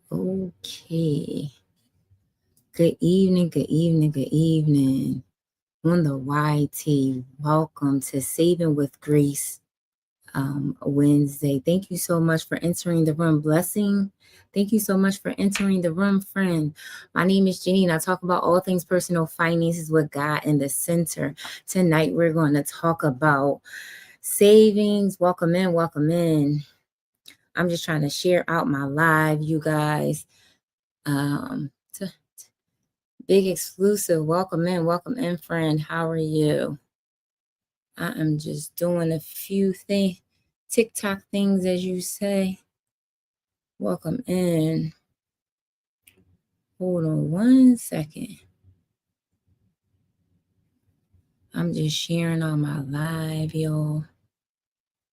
Okay. Good evening, good evening, good evening. On the YT, welcome to Saving with Grace Wednesday. Thank you so much for entering the room. Blessing. Thank you so much for entering the room, friend. My name is Jenny, and I talk about all things personal finances with God in the center. Tonight, we're going to talk about savings. Welcome in, welcome in. I'm just trying to share out my live, you guys. Big exclusive. Welcome in, friend. How are you? I am just doing a few TikTok things, as you say. Welcome in. Hold on one second. I'm just sharing on my live, y'all.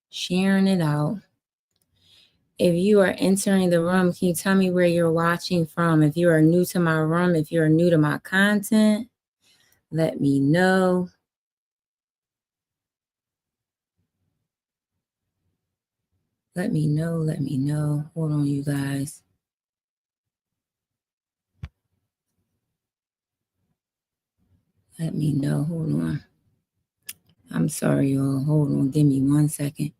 Sharing it out. If you are entering the room, can you tell me where you're watching from? If you are new to my room, if you're new to my content, let me know. Let me know. Hold on, you guys. Let me know. Hold on. I'm sorry, y'all. Hold on. Give me 1 second.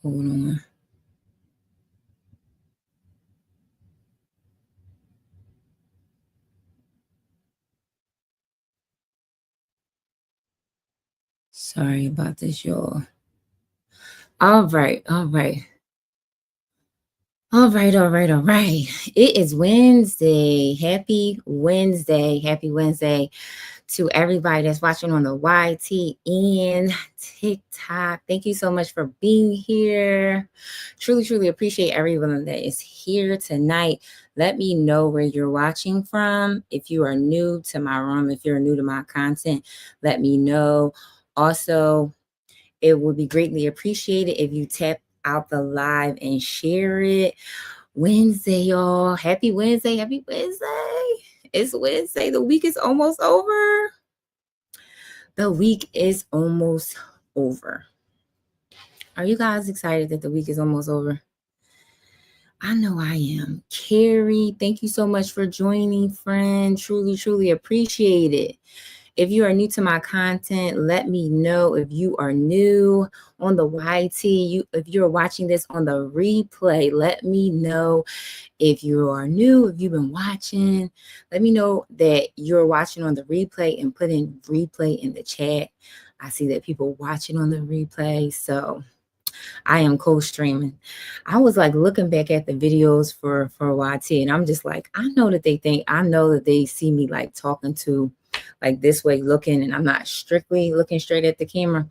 Hold on. Sorry about this, y'all. All right. It is Wednesday. Happy Wednesday to everybody that's watching on the YT and TikTok. Thank you so much for being here. Truly appreciate everyone that is here tonight. Let me know where you're watching from. If you are new to my room, if you're new to my content, let me know. Also, it would be greatly appreciated if you tap out the live and share it. Wednesday, y'all. Happy Wednesday. It's Wednesday. The week is almost over. Are you guys excited that the week is almost over? I know I am. Carrie, thank you so much for joining, friend. Truly appreciate it. If you are new to my content, let me know. If you are new on the YT, if you're watching this on the replay, let me know. If you are new, if you've been watching, let me know that you're watching on the replay and put in replay in the chat. I see that people watching on the replay, so I am co-streaming. I was like looking back at the videos for YT, and I'm just like, I know that they see me like talking to like this way looking, and I'm not strictly looking straight at the camera,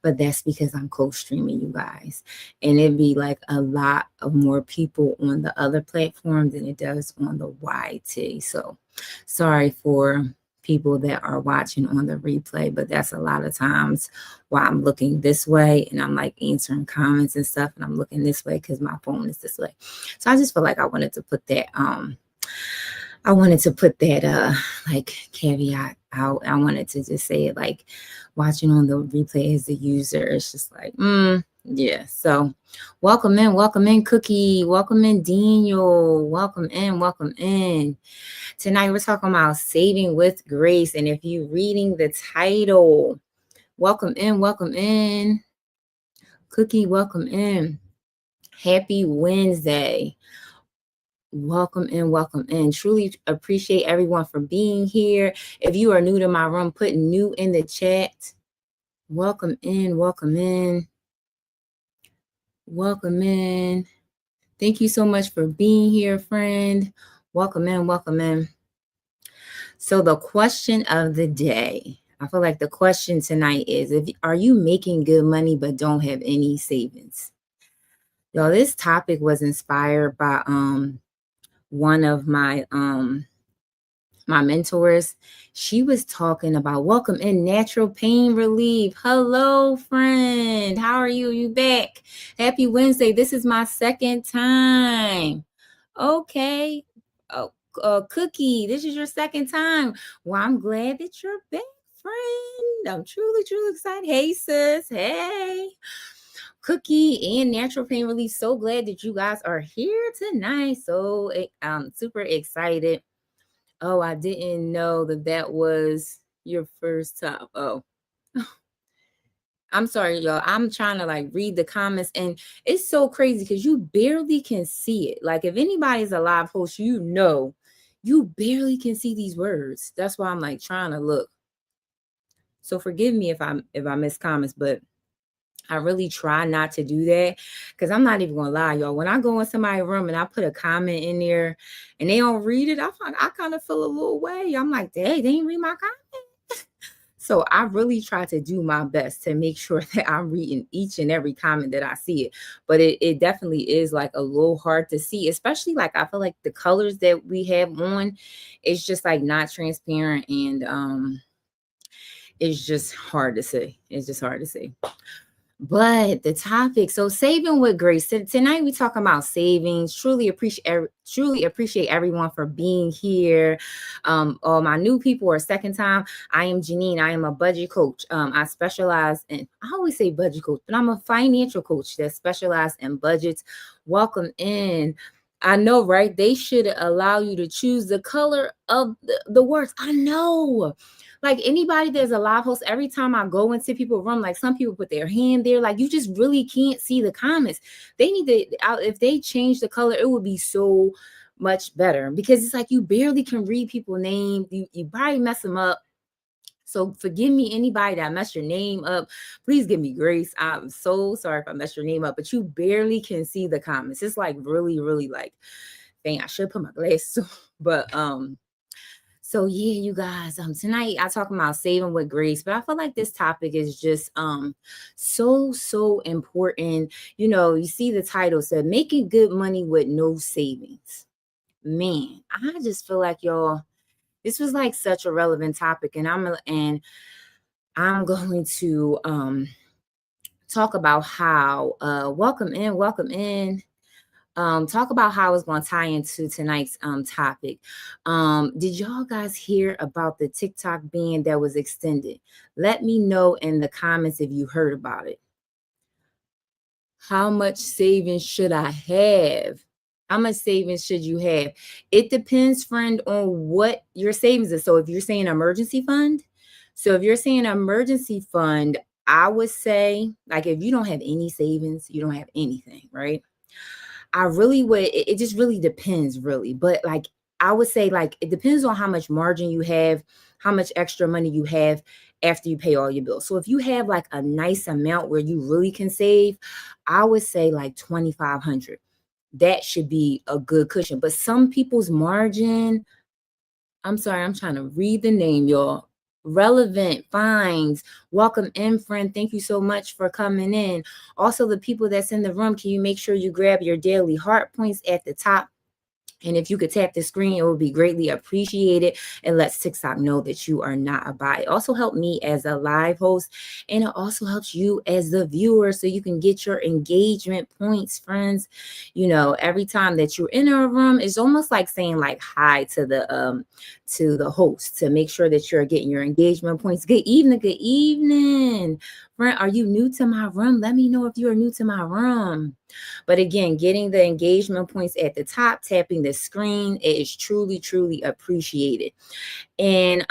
but that's because I'm co-streaming, you guys. And it'd be like a lot of more people on the other platform than it does on the YT. So sorry for people that are watching on the replay, but that's a lot of times why I'm looking this way and I'm like answering comments and stuff, and I'm looking this way because my phone is this way. So I just feel like I wanted to put that like caveat out. I wanted to just say it like watching on the replay as a user. It's just like, yeah. So welcome in, Cookie. Welcome in, Daniel. Welcome in. Tonight we're talking about saving with grace. And if you're reading the title, welcome in. Cookie, welcome in. Happy Wednesday. Welcome in. Truly appreciate everyone for being here. If you are new to my room, put new in the chat. Welcome in. Thank you so much for being here, friend. Welcome in. So the question of the day, I feel like the question tonight is, are you making good money but don't have any savings? Y'all, this topic was inspired by one of my mentors. She was talking about welcome in natural pain relief. Hello, friend. How are you? You back? Happy Wednesday. This is my second time. Okay. Oh, Cookie, this is your second time. Well, I'm glad that you're back, friend. I'm truly excited. Hey, sis. Hey. Cookie and Natural Pain Relief. So glad that you guys are here tonight. So I'm super excited. Oh, I didn't know that was your first time. Oh, I'm sorry, y'all. I'm trying to like read the comments, and it's so crazy because you barely can see it. Like if anybody's a live host, you barely can see these words. That's why I'm like trying to look. So forgive me if I miss comments, but I really try not to do that because I'm not even gonna lie, y'all. When I go in somebody's room and I put a comment in there and they don't read it, I kind of feel a little way. I'm like, they didn't read my comment. So I really try to do my best to make sure that I'm reading each and every comment that I see it. But it definitely is like a little hard to see, especially like I feel like the colors that we have on, it's just like not transparent and it's just hard to see. It's just hard to see. But the topic, so saving with grace. Tonight we talking about savings. Truly appreciate everyone for being here. All my new people or second time. I am Janine. I am a budget coach. I specialize in. I always say budget coach, but I'm a financial coach that specializes in budgets. Welcome in. I know, right? They should allow you to choose the color of the words. I know. Like anybody that's a live host, every time I go into people's room, like some people put their hand there, like you just really can't see the comments. They need to, if they change the color, it would be so much better because it's like you barely can read people's name. You probably mess them up. So forgive me, anybody that messed your name up. Please give me grace. I'm so sorry if I messed your name up, but you barely can see the comments. It's like really, really like, dang, I should put my glasses on. But so yeah, you guys, tonight I talk about saving with grace, but I feel like this topic is just so important. You know, you see the title said making good money with no savings. Man, I just feel like y'all, this was like such a relevant topic, and I'm going to talk about how welcome in. Talk about how it's going to tie into tonight's topic. Did y'all guys hear about the TikTok ban that was extended? Let me know in the comments if you heard about it. How much savings should I have? How much savings should you have? It depends, friend, on what your savings is. So if you're saying emergency fund, I would say, like, if you don't have any savings, you don't have anything, right? I really would, it just really depends, really. But like, I would say, like, it depends on how much margin you have, how much extra money you have after you pay all your bills. So if you have like a nice amount where you really can save, I would say like 2,500. That should be a good cushion. But some people's margin, I'm sorry, I'm trying to read the name, y'all. Relevant Finds. Welcome in, friend. Thank you so much for coming in. Also, the people that's in the room, can you make sure you grab your daily heart points at the top? And if you could tap the screen, it would be greatly appreciated. And lets TikTok know that you are not a bot. It also helped me as a live host. And it also helps you as the viewer so you can get your engagement points, friends. You know, every time that you're in a room, it's almost like saying like hi to the host to make sure that you're getting your engagement points. Good evening, good evening. Friend, are you new to my room? Let me know if you are new to my room. But again, getting the engagement points at the top, tapping the screen, it is truly appreciated. And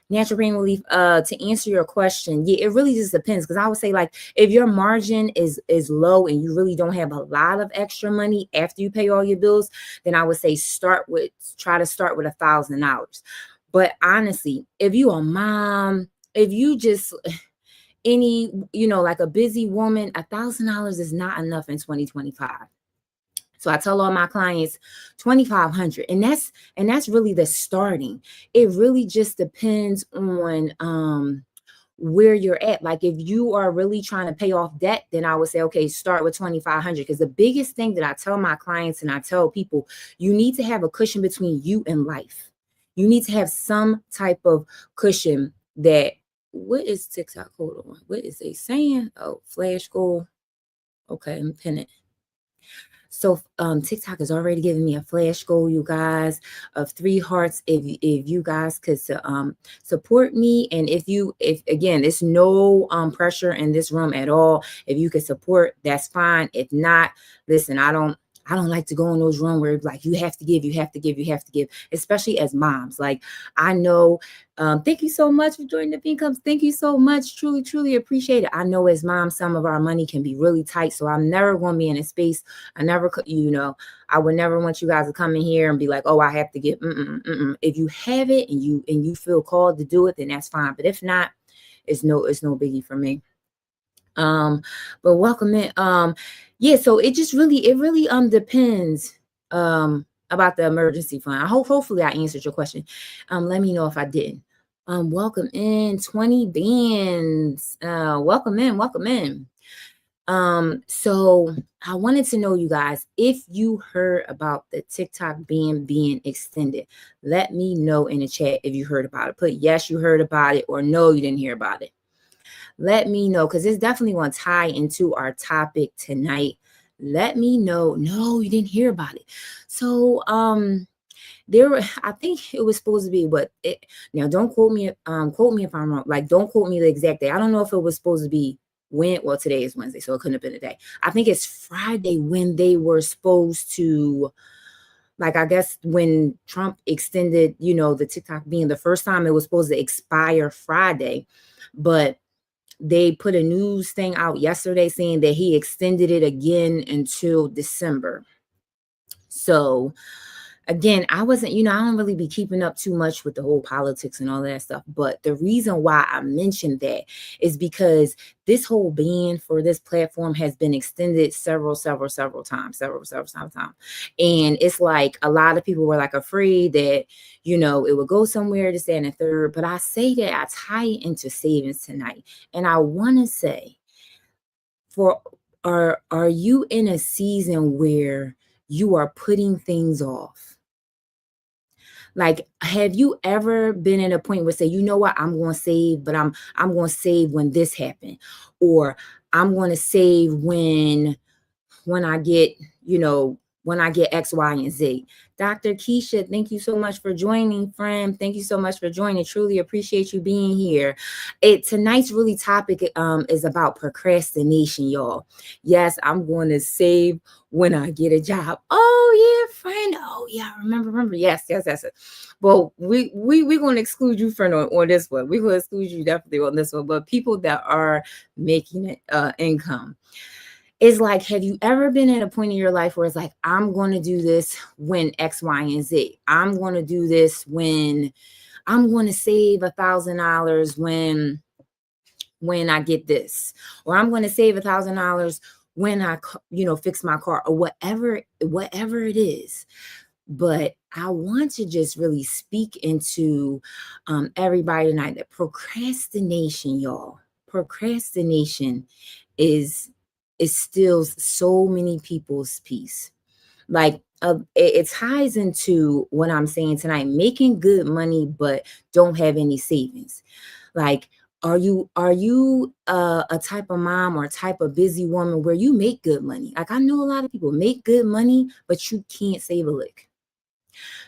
Natural Pain Relief, to answer your question, yeah, it really just depends. Because I would say, like, if your margin is low and you really don't have a lot of extra money after you pay all your bills, then I would say try to start with $1,000. But honestly, if you a mom, if you just like a busy woman, $1,000 is not enough in 2025. So I tell all my clients 2,500, and that's really the starting. It really just depends on where you're at. Like if you are really trying to pay off debt, then I would say, okay, start with 2,500. Because the biggest thing that I tell my clients and I tell people, you need to have a cushion between you and life. You need to have some type of cushion that. What is TikTok? Hold on. What is they saying? Oh, flash goal. Okay, I'm pin it. So TikTok is already giving me a flash goal, you guys, of 3 hearts. If you guys could support me, and if again, there's no pressure in this room at all. If you could support, that's fine. If not, listen, I don't like to go in those rooms where like you have to give, especially as moms. Like I know, thank you so much for joining the Pink Cups. Thank you so much. Truly, truly appreciate it. I know as moms, some of our money can be really tight. So I'm never going to be in a space. I would never want you guys to come in here and be like, oh, I have to give. If you have it and you feel called to do it, then that's fine. But if not, it's no biggie for me. But welcome in. Yeah, so it really depends about the emergency fund. Hopefully I answered your question. Let me know if I didn't. Welcome in 20 bands. Welcome in. So I wanted to know, you guys, if you heard about the TikTok ban being extended. Let me know in the chat if you heard about it. Put yes, you heard about it, or no, you didn't hear about it. Let me know, because it's definitely going to tie into our topic tonight. Let me know. No, you didn't hear about it. So I think it was supposed to be now don't quote me if I'm wrong. Like, don't quote me the exact day. I don't know if it was supposed to be today is Wednesday, so it couldn't have been a day. I think it's Friday when they were supposed to, like, I guess when Trump extended, the TikTok being the first time, it was supposed to expire Friday, but they put a news thing out yesterday saying that he extended it again until December. So again, I don't really be keeping up too much with the whole politics and all that stuff. But the reason why I mentioned that is because this whole ban for this platform has been extended several times. And it's like a lot of people were like afraid that, it would go somewhere to say in a third. But I say that I tie it into savings tonight. And I want to say, are you in a season where you are putting things off? Like, have you ever been at a point where say, you know what, I'm going to save, but I'm going to save when this happened, or I'm going to save when I get, when I get X, Y, and Z. Dr. Keisha, thank you so much for joining, friend. Thank you so much for joining. Truly appreciate you being here. Tonight's really topic is about procrastination, y'all. Yes, I'm going to save when I get a job. Oh yeah, friend. Oh yeah, remember. Yes. Well, we're going to exclude you, friend, on this one. We're going to exclude you definitely on this one. But people that are making income. It's like, have you ever been at a point in your life where it's like, I'm going to do this when X, Y, and Z. I'm going to do this when I'm going to save $1,000 when I get this, or I'm going to save $1,000 when I, fix my car, or whatever it is. But I want to just really speak into everybody tonight that procrastination, y'all. Procrastination is still so many people's piece. Like, it ties into what I'm saying tonight, making good money but don't have any savings. Like, are you a type of mom or type of busy woman where you make good money? Like, I know a lot of people make good money, but you can't save a lick.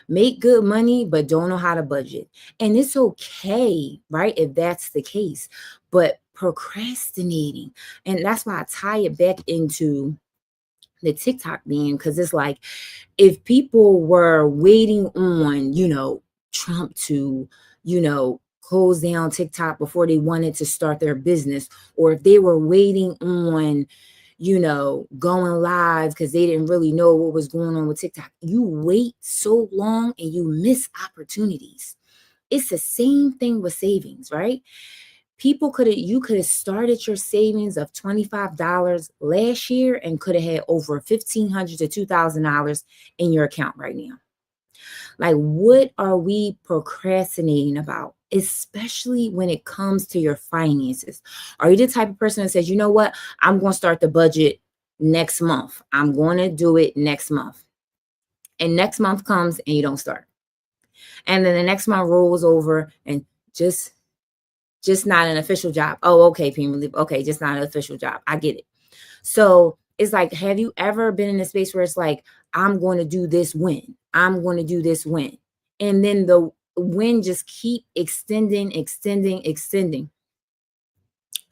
Make good money, but don't know how to budget. And it's okay, right, if that's the case. But procrastinating, and that's why I tie it back into the TikTok ban, because it's like, if people were waiting on, Trump to, close down TikTok before they wanted to start their business, or if they were waiting on, going live because they didn't really know what was going on with TikTok. You wait so long and you miss opportunities. It's the same thing with savings, right? You could have started your savings of $25 last year and could have had over $1,500 to $2,000 in your account right now. Like, what are we procrastinating about? Especially when it comes to your finances. Are you the type of person that says, you know what, I'm going to start the budget next month. I'm going to do it next month. And next month comes and you don't start. And then the next month rolls over and just not an official job. Oh, okay, Pima. Okay, just not an official job. I get it. So It's like, have you ever been in a space where it's like, I'm going to do this when? I'm going to do this when? And then the when just keep extending, extending, extending.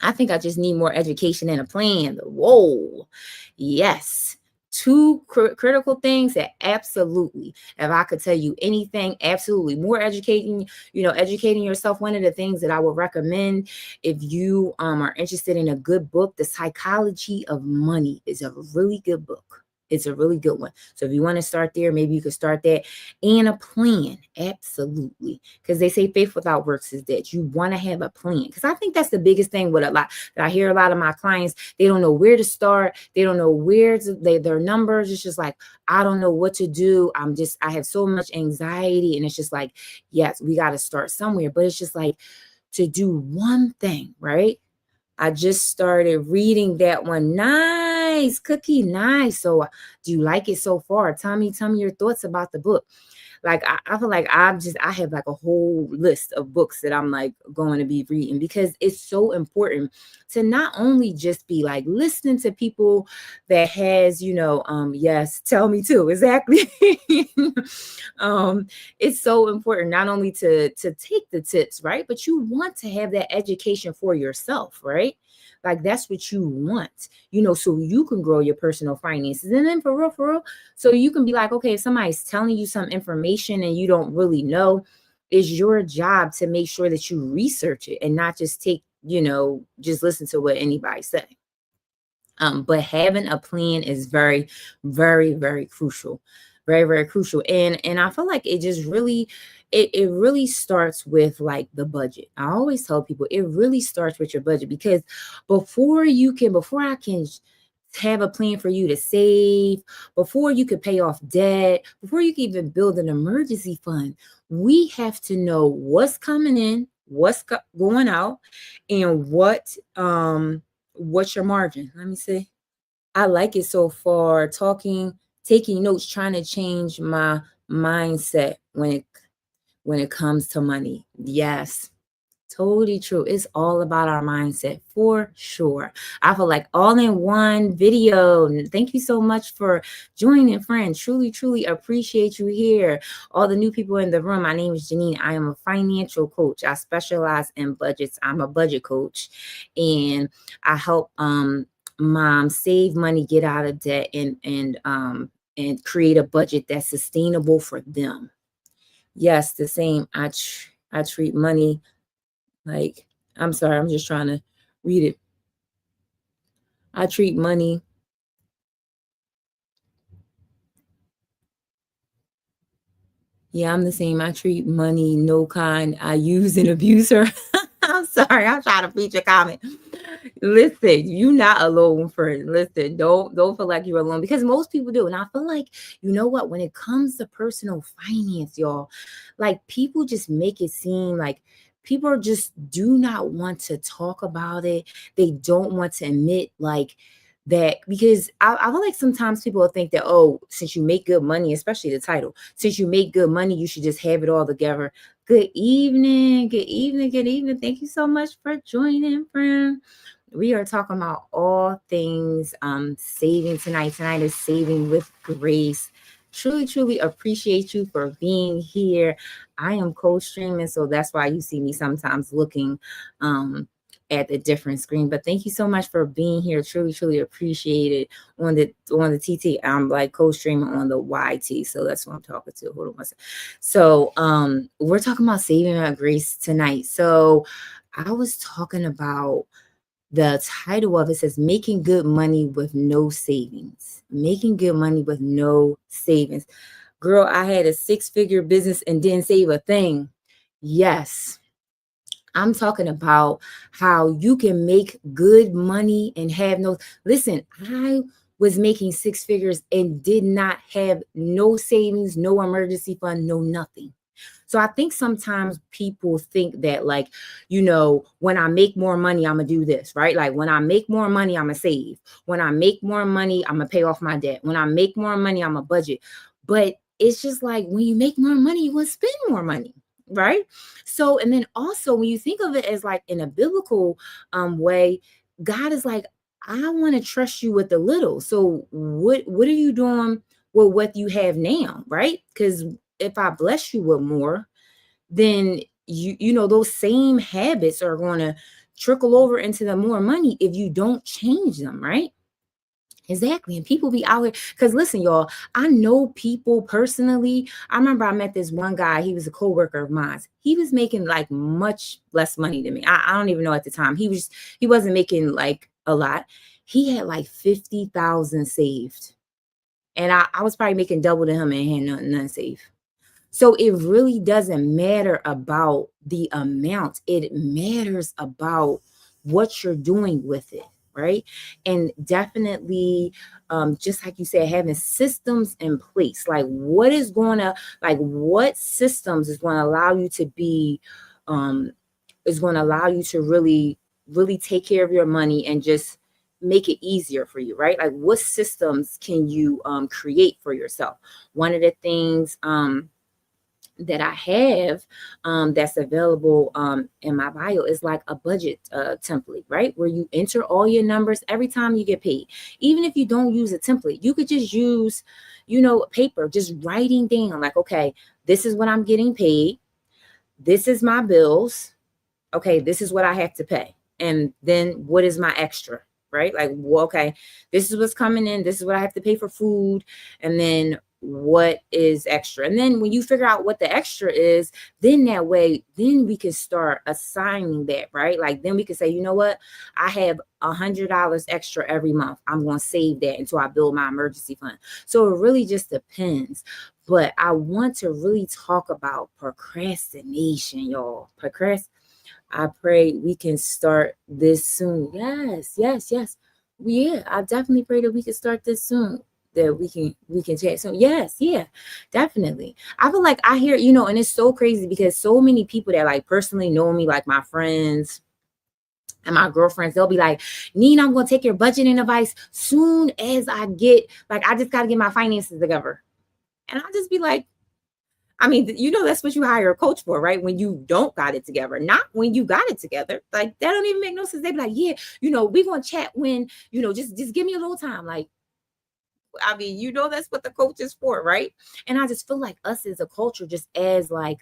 I think I just need more education and a plan. Whoa. Yes. Two critical things that absolutely, if I could tell you anything, absolutely more educating, educating yourself. One of the things that I would recommend if you are interested in a good book, The Psychology of Money is a really good book. It's a really good one. So if you want to start there, maybe you could start that. And a plan. Absolutely. Because they say faith without works is dead. You want to have a plan. Because I think that's the biggest thing with a lot that I hear a lot of my clients. They don't know where to start. They don't know where to their numbers. It's just like, I don't know what to do. I have so much anxiety. And it's just like, yes, we got to start somewhere. But it's just like to do one thing, right? I just started reading that one. Nice, Cookie, nice. So do you like it so far? Tell me your thoughts about the book. Like I feel like I have like a whole list of books that I'm like going to be reading, because it's so important to not only just be like listening to people that has, yes, tell me too, exactly. It's so important not only to take the tips, right? But you want to have that education for yourself, right? Like that's what you want, so you can grow your personal finances. And then for real, so you can be like, okay, if somebody's telling you some information and you don't really know, it's your job to make sure that you research it and not just take, just listen to what anybody say. But having a plan is very, very, very crucial. Very, very crucial. And I feel like it just really, it really starts with like the budget. I always tell people it really starts with your budget, because before I can have a plan for you to save, before you could pay off debt, before you can even build an emergency fund, we have to know what's coming in, what's going out, and what's your margin. Let me see. I like it so far. Taking notes, trying to change my mindset when it comes to money. Yes. Totally true. It's all about our mindset for sure. I feel like all in one video. Thank you so much for joining, friend. Truly, truly appreciate you here. All the new people in the room. My name is Janine. I am a financial coach. I specialize in budgets. I'm a budget coach, and I help moms save money, get out of debt, and create a budget that's sustainable for them. Yes, the same. I treat money like, I'm sorry, I'm just trying to read it. I treat money. Yeah, I'm the same. I treat money no kind. I use and abuse her. I'm sorry. I'm trying to read your comment. Listen, you not alone, friend. Listen, don't feel like you're alone, because most people do. And I feel like, you know what, when it comes to personal finance, y'all, like people just make it seem like people are just do not want to talk about it. They don't want to admit like that, because I feel like sometimes people will think that, oh, since you make good money, especially the title, since you make good money, you should just have it all together. Good evening, good evening, good evening. Thank you so much for joining, friend. We are talking about all things saving tonight. Tonight is Saving with Grace. Truly, truly appreciate you for being here. I am co-streaming, so that's why you see me sometimes looking at a different screen. But thank you so much for being here. Truly, truly appreciate it. On the TT, I'm like co-streaming on the YT, so that's what I'm talking to. Hold on one second. So we're talking about saving with grace tonight. So I was talking about, the title of it says making good money with no savings. Making good money with no savings. Girl, I had a 6-figure business and didn't save a thing. Yes. I'm talking about how you can make good money and have no. Listen, I was making 6 figures and did not have no savings, no emergency fund, no nothing. So I think sometimes people think that, like, when I make more money, I'm going to do this, right? Like when I make more money, I'm going to save. When I make more money, I'm going to pay off my debt. When I make more money, I'm going to budget. But it's just like when you make more money, you want to spend more money, right? So, and then also when you think of it as like in a biblical way, God is like, I want to trust you with the little. So what are you doing with what you have now, right? Because if I bless you with more, then those same habits are going to trickle over into the more money if you don't change them, right? Exactly. And people be out here because listen, y'all, I know people personally. I remember I met this one guy, he was a co-worker of mine. He was making like much less money than me. I don't even know at the time. He wasn't making like a lot. He had like 50,000 saved. And I was probably making double to him and had none saved. So it really doesn't matter about the amount. It matters about what you're doing with it, right? And definitely, just like you said, having systems in place. Like what systems is going to allow you to be, is going to allow you to really, really take care of your money and just make it easier for you, right? Like what systems can you create for yourself? One of the things, that I have that's available in my bio is like a budget template, right? Where you enter all your numbers every time you get paid. Even if you don't use a template, you could just use, paper, just writing down like, okay, this is what I'm getting paid. This is my bills. Okay, this is what I have to pay. And then what is my extra, right? Like, well, okay, this is what's coming in. This is what I have to pay for food. And then what is extra? And then when you figure out what the extra is, then that way, then we can start assigning that, right? Like then we can say, you know what? I have $100 extra every month. I'm going to save that until I build my emergency fund. So it really just depends. But I want to really talk about procrastination, y'all. I pray we can start this soon. Yes, yes, yes. Yeah, I definitely pray that we can start this soon. That we can chat. So yes, yeah, definitely. I feel like I hear, and it's so crazy because so many people that like personally know me, like my friends and my girlfriends, they'll be like, Nina, I'm gonna take your budgeting advice soon as I get, like, I just gotta get my finances together. And I'll just be like, I mean, that's what you hire a coach for, right? When you don't got it together, not when you got it together. Like that don't even make no sense. They be like, yeah, we're gonna chat when, just give me a little time. Like, I mean, that's what the coach is for, right? And I just feel like us as a culture, just as like,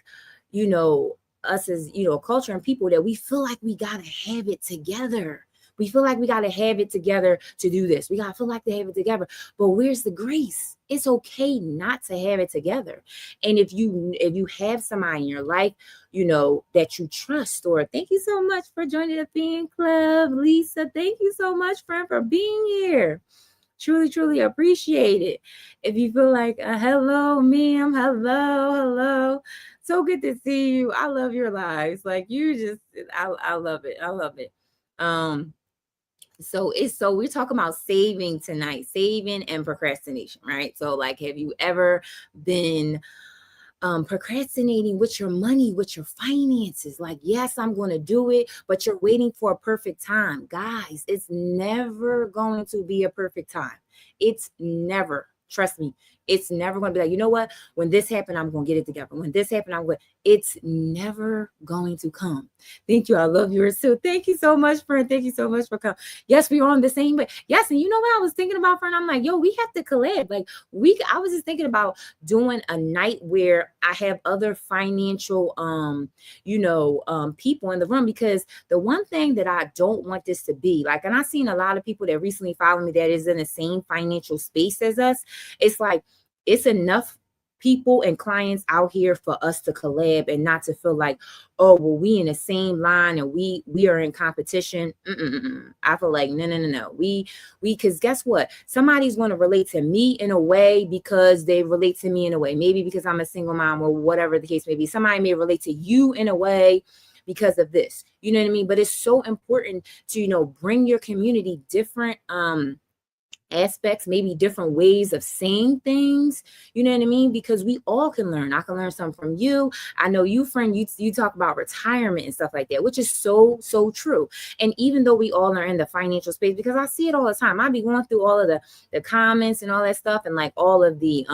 us as, a culture and people that we feel like we gotta have it together. We feel like we got to have it together to do this. We got to feel like they have it together. But where's the grace? It's okay not to have it together. And if you have somebody in your life, that you trust, or thank you so much for joining the fan club, Lisa. Thank you so much, friend, for being here. Truly, truly appreciate it. If you feel like, hello, ma'am, hello. So good to see you. I love your lives. Like I love it. I love it. So we're talking about saving tonight, saving and procrastination, right? So like, have you ever been procrastinating with your money, with your finances? Like, yes, I'm going to do it, but you're waiting for a perfect time. Guys, it's never going to be a perfect time. It's never. Trust me, it's never going to be like, you know what? When this happened, I'm going to get it together. When this happened, it's never going to come. Thank you. I love yours too. Thank you so much, friend. Thank you so much for coming. Yes, we are on the same way. Yes. And you know what I was thinking about, friend? I'm like, yo, we have to collab. Like I was just thinking about doing a night where I have other financial, people in the room, because the one thing that I don't want this to be like, and I've seen a lot of people that recently follow me that is in the same financial space as us. It's like, it's enough people and clients out here for us to collab and not to feel like, oh, well, we in the same line and we are in competition. I feel like no. We because guess what? Somebody's going to relate to me in a way because they relate to me in a way. Maybe because I'm a single mom or whatever the case may be. Somebody may relate to you in a way because of this. You know what I mean? But it's so important to, bring your community different aspects, maybe different ways of saying things, you know what I mean? Because we all can learn. I can learn something from you. I know you, friend, you talk about retirement and stuff like that, which is so true. And even though we all are in the financial space, because I see it all the time, I be going through all of the comments and all that stuff, and like all of the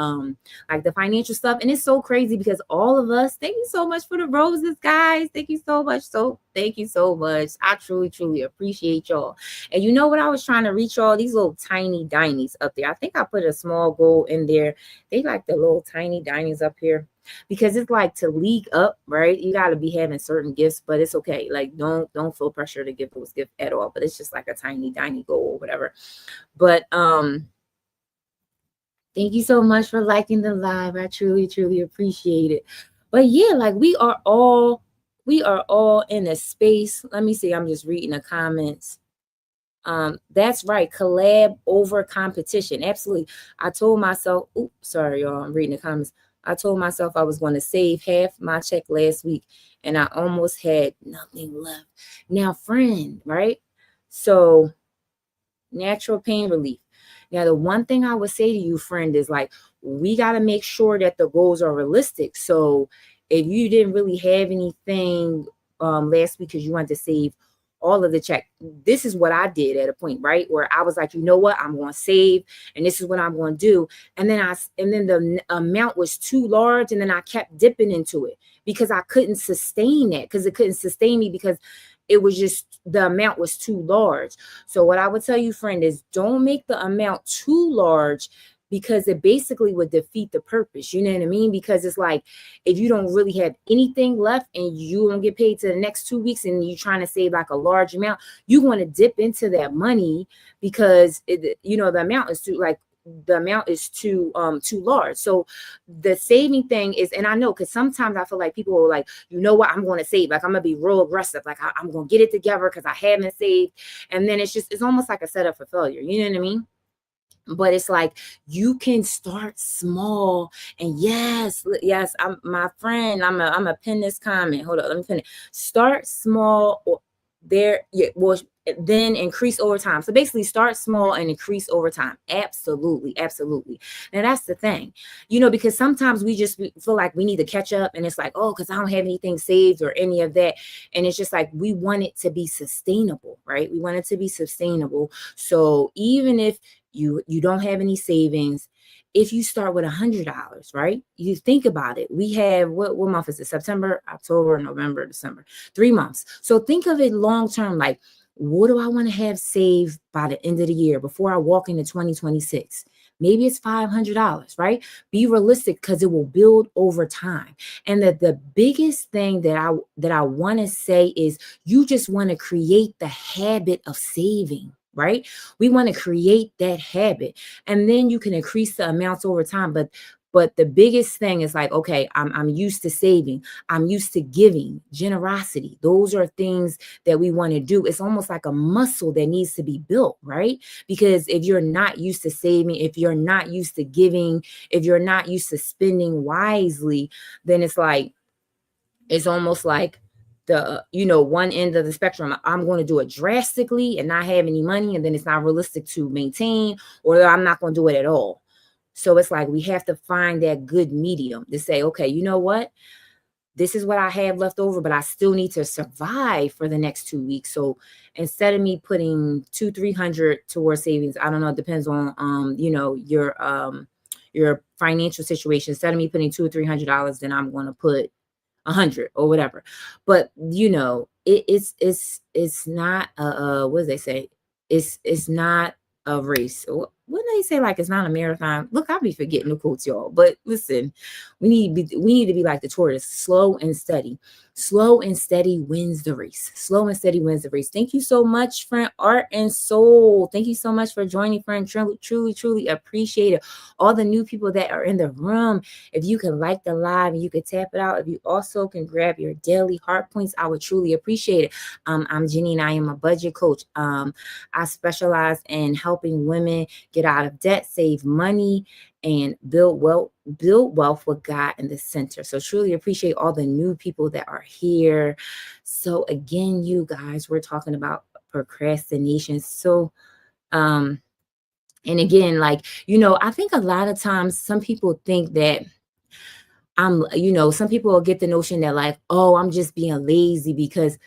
like the financial stuff, and it's so crazy because all of us, thank you so much for the roses, guys. Thank you so much. So Thank you so much. I truly, truly appreciate y'all. And you know what I was trying to reach y'all? These little tiny dinies up there. I think I put a small goal in there. They like the little tiny dinies up here because it's like to league up, right? You got to be having certain gifts, but it's okay. Like don't feel pressure to give those gifts at all. But it's just like a tiny diny goal or whatever. But thank you so much for liking the live. I truly, truly appreciate it. But yeah, like we are all in a space. Let me see. I'm just reading the comments. That's right. Collab over competition. Absolutely. I told myself, oops, sorry, y'all. I'm reading the comments. I told myself I was going to save half my check last week and I almost had nothing left. Now, friend, right? So natural pain relief. Now, the one thing I would say to you, friend, is like, we got to make sure that the goals are realistic. So if you didn't really have anything last week because you wanted to save all of the check, this is what I did at a point, right? Where I was like, you know what, I'm going to save and this is what I'm going to do. And then the amount was too large. And then I kept dipping into it because I couldn't sustain that, because it couldn't sustain me because it was just, the amount was too large. So what I would tell you, friend, is don't make the amount too large because it basically would defeat the purpose. You know what I mean? Because it's like, if you don't really have anything left and you don't get paid to the next 2 weeks and you're trying to save like a large amount, you want to dip into that money because the amount is too large. So the saving thing is, and I know, because sometimes I feel like people are like, you know what, I'm going to save, like I'm gonna be real aggressive, like I'm gonna get it together because I haven't saved, and then it's almost like a setup for failure. You know what I mean? But it's like, you can start small. And yes, I'm my friend, I'm a pin this comment. Hold on, let me pin it. Start small, or there, yeah, well, then increase over time. So basically start small and increase over time. Absolutely. Now that's the thing, because sometimes we just feel like we need to catch up, and it's like, oh, because I don't have anything saved or any of that. And it's just like, we want it to be sustainable, right? We want it to be sustainable. So even if you don't have any savings, if you start with $100, right? You think about it. We have, what month is it? September, October, November, December, 3 months. So think of it long term, like, what do I want to have saved by the end of the year before I walk into 2026? Maybe it's $500, right? Be realistic, because it will build over time. And the biggest thing that I want to say is, you just want to create the habit of saving, right? We want to create that habit, and then you can increase the amounts over time. But the biggest thing is like, okay, I'm used to saving. I'm used to giving, generosity. Those are things that we want to do. It's almost like a muscle that needs to be built, right? Because if you're not used to saving, if you're not used to giving, if you're not used to spending wisely, then it's almost like the one end of the spectrum. I'm going to do it drastically and not have any money, and then it's not realistic to maintain, or I'm not going to do it at all. So it's like, we have to find that good medium to say, okay, you know what? This is what I have left over, but I still need to survive for the next 2 weeks. So instead of me putting 200-300 towards savings, I don't know, it depends on your financial situation. Instead of me putting $200 or $300, then I'm going to put 100 or whatever. But it's not what do they say? It's not a race. What do they say? Like, it's not a marathon. Look, I'll be forgetting the quotes, y'all. But listen, we need to be like the tortoise, slow and steady. Slow and steady wins the race. Slow and steady wins the race. Thank you so much, friend Art and Soul. Thank you so much for joining, friend. Truly, truly appreciate it. All the new people that are in the room, if you can like the live and you can tap it out, if you also can grab your daily heart points, I would truly appreciate it. I'm Jenny, and I am a budget coach. I specialize in helping women get out of debt, save money, and build wealth with God in the center. So truly appreciate all the new people that are here. So again, you guys, we're talking about procrastination. So and again, like, I think a lot of times some people think that some people will get the notion that like, oh, I'm just being lazy because.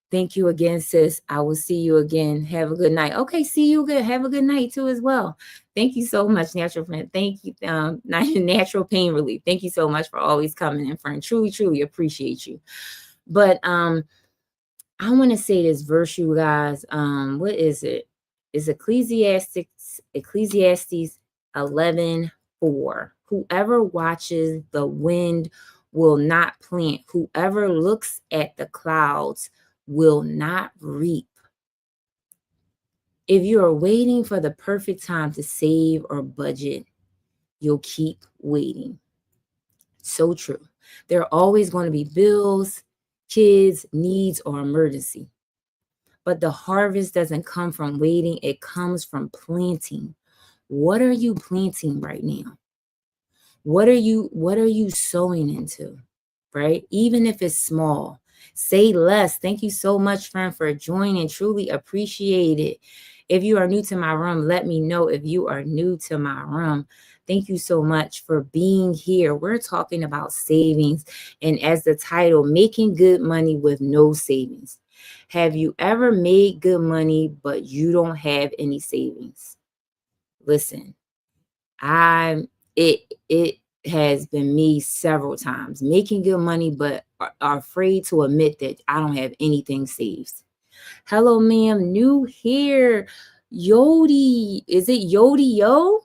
Thank you again, sis. I will see you again. Have a good night. Okay, see you good. Have a good night too as well. Thank you so much, Natural Friend. Thank you, Natural Pain Relief. Thank you so much for always coming in, friend. Truly, truly appreciate you. But I want to say this verse, you guys. What is it? It's Ecclesiastes 11:4. Whoever watches the wind will not plant. Whoever looks at the clouds will not reap. If you are waiting for the perfect time to save or budget, you'll keep waiting. So true. There are always going to be bills, kids, needs, or emergency. But the harvest doesn't come from waiting, it comes from planting. What are you planting right now? What are you sowing into? Right? Even if it's small. Say less. Thank you so much, friend, for joining. Truly appreciate it. If you are new to my room, let me know if you are new to my room. Thank you so much for being here. We're talking about savings, and as the title, making good money with no savings. Have you ever made good money, but you don't have any savings? Listen, it has been me several times making good money, but are afraid to admit that I don't have anything saved. Hello, ma'am. New here. Yodi. Is it Yodi Yo?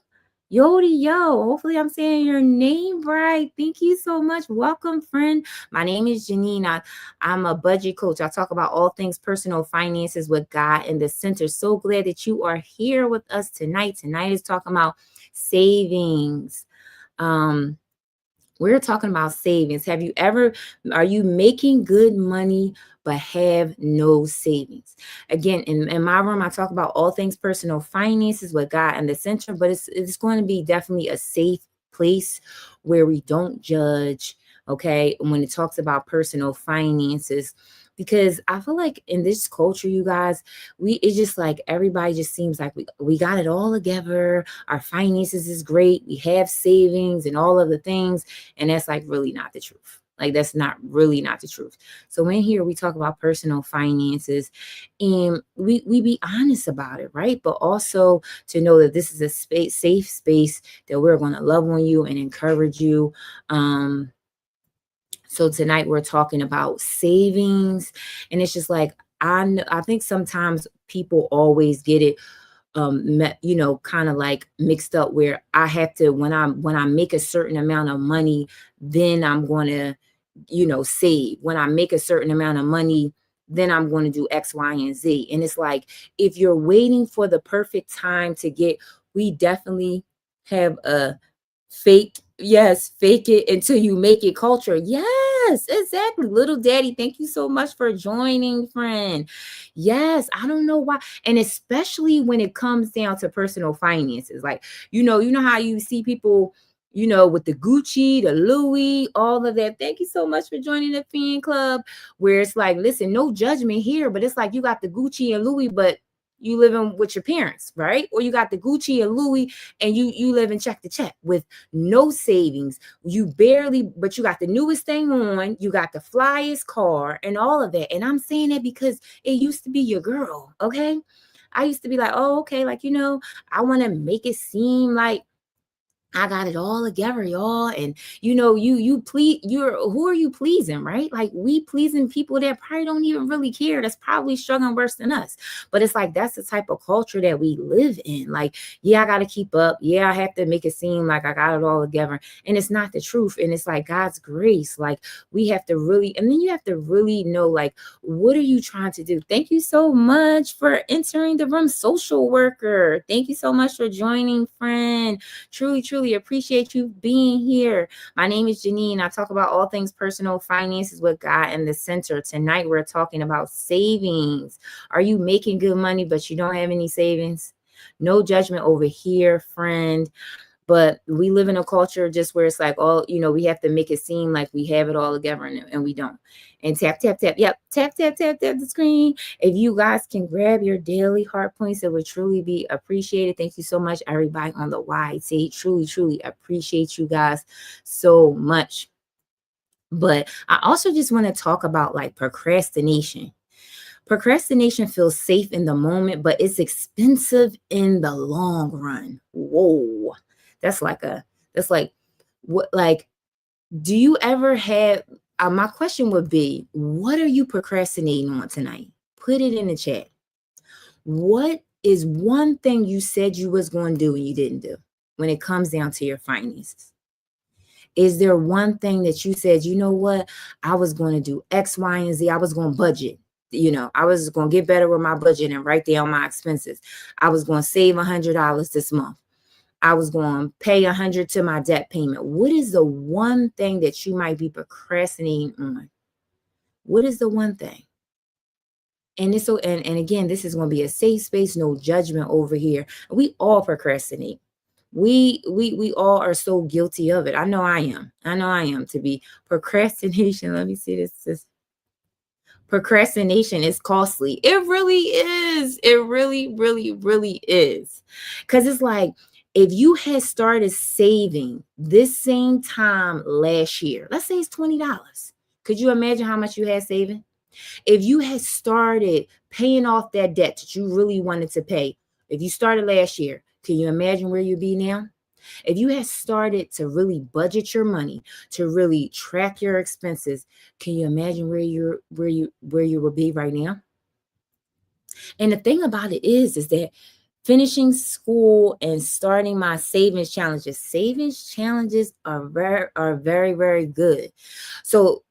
Yodi Yo. Hopefully, I'm saying your name right. Thank you so much. Welcome, friend. My name is Janine. I'm a budget coach. I talk about all things personal finances with God in the center. So glad that you are here with us tonight. Tonight is talking about savings. We're talking about savings. Are you making good money but have no savings? Again, in my room, I talk about all things personal finances with God in the center, but it's going to be definitely a safe place where we don't judge, okay, when it talks about personal finances. Because I feel like in this culture, you guys, it's just like everybody just seems like we got it all together. Our finances is great. We have savings and all of the things. And that's like really not the truth. Like that's not the truth. So in here we talk about personal finances, and we be honest about it, right? But also to know that this is a safe space that we're going to love on you and encourage you. So tonight we're talking about savings, and it's just like I think sometimes people always get it kind of like mixed up, where I have to, when I make a certain amount of money, then I'm going to save. When I make a certain amount of money, then I'm going to do X, Y, and Z. And it's like, if you're waiting for the perfect time to get, we definitely have a fake it until you make it culture. Yes, exactly. Little daddy, thank you so much for joining, friend. Yes, I don't know why. And especially when it comes down to personal finances. Like, you know how you see people, with the Gucci, the Louis, all of that. Thank you so much for joining the fan club, where it's like, listen, no judgment here, but it's like you got the Gucci and Louis, but you living with your parents, right? Or you got the Gucci and Louis and you live in check to check with no savings. But you got the newest thing on, you got the flyest car and all of that. And I'm saying that because it used to be your girl, okay? I used to be like, oh, okay, like, I want to make it seem like I got it all together, y'all. And who are you pleasing, right? Like, we pleasing people that probably don't even really care. That's probably struggling worse than us. But it's like, that's the type of culture that we live in. Like, yeah, I got to keep up. Yeah, I have to make it seem like I got it all together. And it's not the truth. And it's like God's grace. Like, we have to really, and then you have to really know, like, what are you trying to do? Thank you so much for entering the room, social worker. Thank you so much for joining, friend. Truly, truly appreciate you being here. My name is Janine. I talk about all things personal finances with God in the center. Tonight, we're talking about savings. Are you making good money, but you don't have any savings? No judgment over here, friend. But we live in a culture just where it's like, we have to make it seem like we have it all together, and we don't. And tap, tap, tap. Yep. Tap, tap, tap, tap the screen. If you guys can grab your daily heart points, it would truly be appreciated. Thank you so much, everybody on the YT. Truly, truly appreciate you guys so much. But I also just want to talk about like procrastination. Procrastination feels safe in the moment, but it's expensive in the long run. Whoa. That's like what, like, do you ever have, my question would be, what are you procrastinating on tonight? Put it in the chat. What is one thing you said you was going to do and you didn't do when it comes down to your finances? Is there one thing that you said, you know what, I was going to do X, Y, and Z. I was going to budget. I was going to get better with my budget and write down my expenses. I was going to save $100 this month. I was going to pay $100 to my debt payment. What is the one thing that you might be procrastinating on? What is the one thing? And this, and again, this is going to be a safe space, no judgment over here. We all procrastinate. We all are so guilty of it. I know I am to be procrastination. Let me see this. Procrastination is costly. It really is. It really, really, really is. Because it's like, if you had started saving this same time last year, let's say it's $20. Could you imagine how much you had saving? If you had started paying off that debt that you really wanted to pay, if you started last year, can you imagine where you'd be now? If you had started to really budget your money, to really track your expenses, can you imagine where you would be right now? And the thing about it is that finishing school and starting my savings challenges are very, very good. So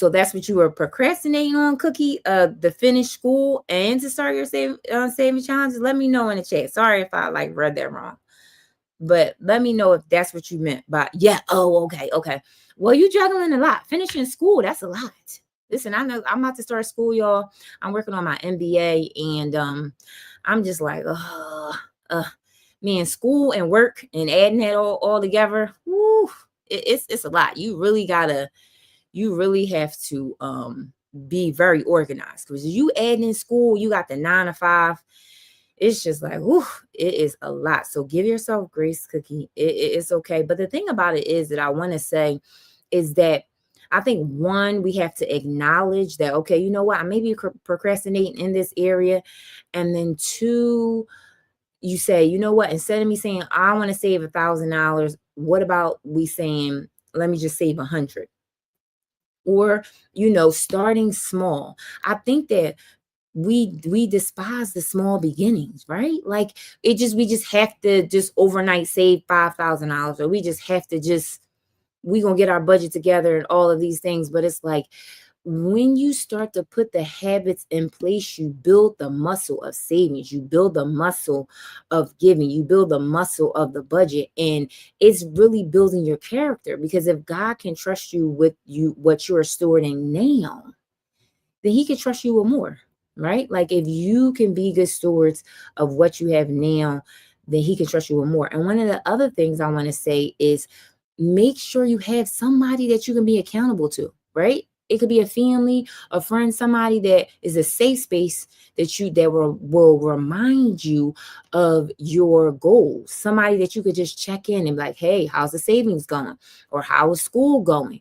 that's what you were procrastinating on, Cookie, to finish school and to start your saving challenges. Let me know in the chat. Sorry if I read that wrong, but let me know if that's what you meant by, yeah. Oh, okay. Well, you juggling a lot. Finishing school, that's a lot. Listen, I know I'm about to start school, y'all. I'm working on my MBA, and I'm just like, man, school and work and adding that all together, woo, it's a lot. You really have to be very organized, because you add in school, you got the 9 to 5. It's just like, whew, it is a lot. So give yourself grace, Cookie. It's okay. But the thing about it is that I want to say is that I think, one, we have to acknowledge that, okay, you know what, I may be procrastinating in this area. And then two, you say, you know what, instead of me saying, I want to save $1,000, what about we saying, let me just save 100? Or, starting small. I think that we despise the small beginnings, right? Like, we just have to just overnight save $5,000, or we just have to we gonna get our budget together and all of these things. But it's like, when you start to put the habits in place, you build the muscle of savings, you build the muscle of giving, you build the muscle of the budget, and it's really building your character. Because if God can trust you with what you are storing now, then he can trust you with more, right? Like, if you can be good stewards of what you have now, then he can trust you with more. And one of the other things I want to say is, make sure you have somebody that you can be accountable to, right? It could be a family, a friend, somebody that is a safe space that will remind you of your goals. Somebody that you could just check in and be like, hey, how's the savings going? Or how is school going?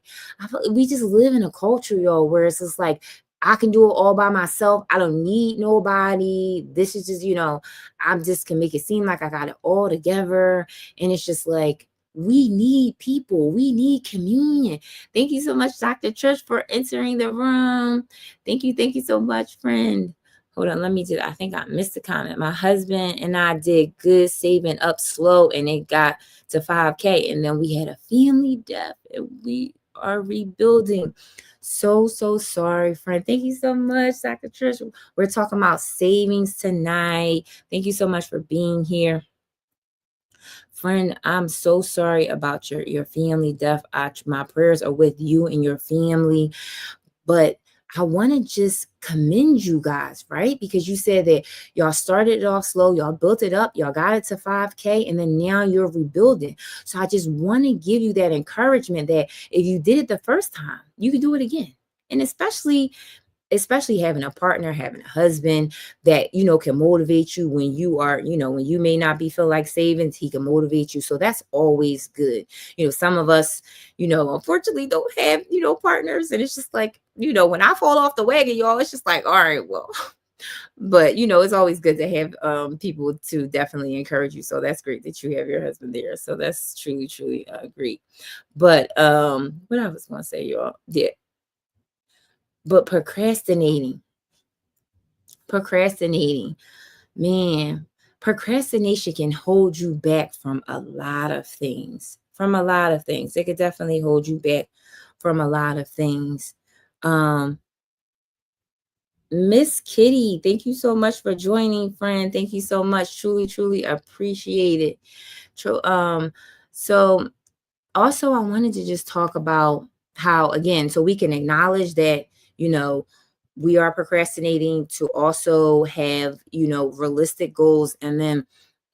We just live in a culture, y'all, where it's just like, I can do it all by myself. I don't need nobody. This is just, I'm just can make it seem like I got it all together. And it's just like, we need people. We need communion. Thank you so much, Dr. Trish, for entering the room. Thank you. Thank you so much, friend. Hold on. I think I missed a comment. My husband and I did good saving up slow, and it got to 5K. And then we had a family death, and we are rebuilding. So sorry, friend. Thank you so much, Dr. Trish. We're talking about savings tonight. Thank you so much for being here. Friend, I'm so sorry about your family death. My prayers are with you and your family. But I want to just commend you guys, right? Because you said that y'all started it off slow, y'all built it up, y'all got it to 5K, and then now you're rebuilding. So I just want to give you that encouragement that if you did it the first time, you can do it again. And especially having a partner, having a husband that, can motivate you when you are, when you may not be feel like savings, he can motivate you. So that's always good. Some of us, unfortunately don't have, partners. And it's just like, when I fall off the wagon, y'all, it's just like, all right, well, but it's always good to have people to definitely encourage you. So that's great that you have your husband there. So that's truly, truly great. But what I was going to say, y'all, yeah. But procrastinating, man, procrastination can hold you back from a lot of things. It could definitely hold you back from a lot of things. Miss Kitty, thank you so much for joining, friend. Thank you so much. Truly, truly appreciate it. So also I wanted to just talk about how, again, so we can acknowledge that, we are procrastinating, to also have, realistic goals, and then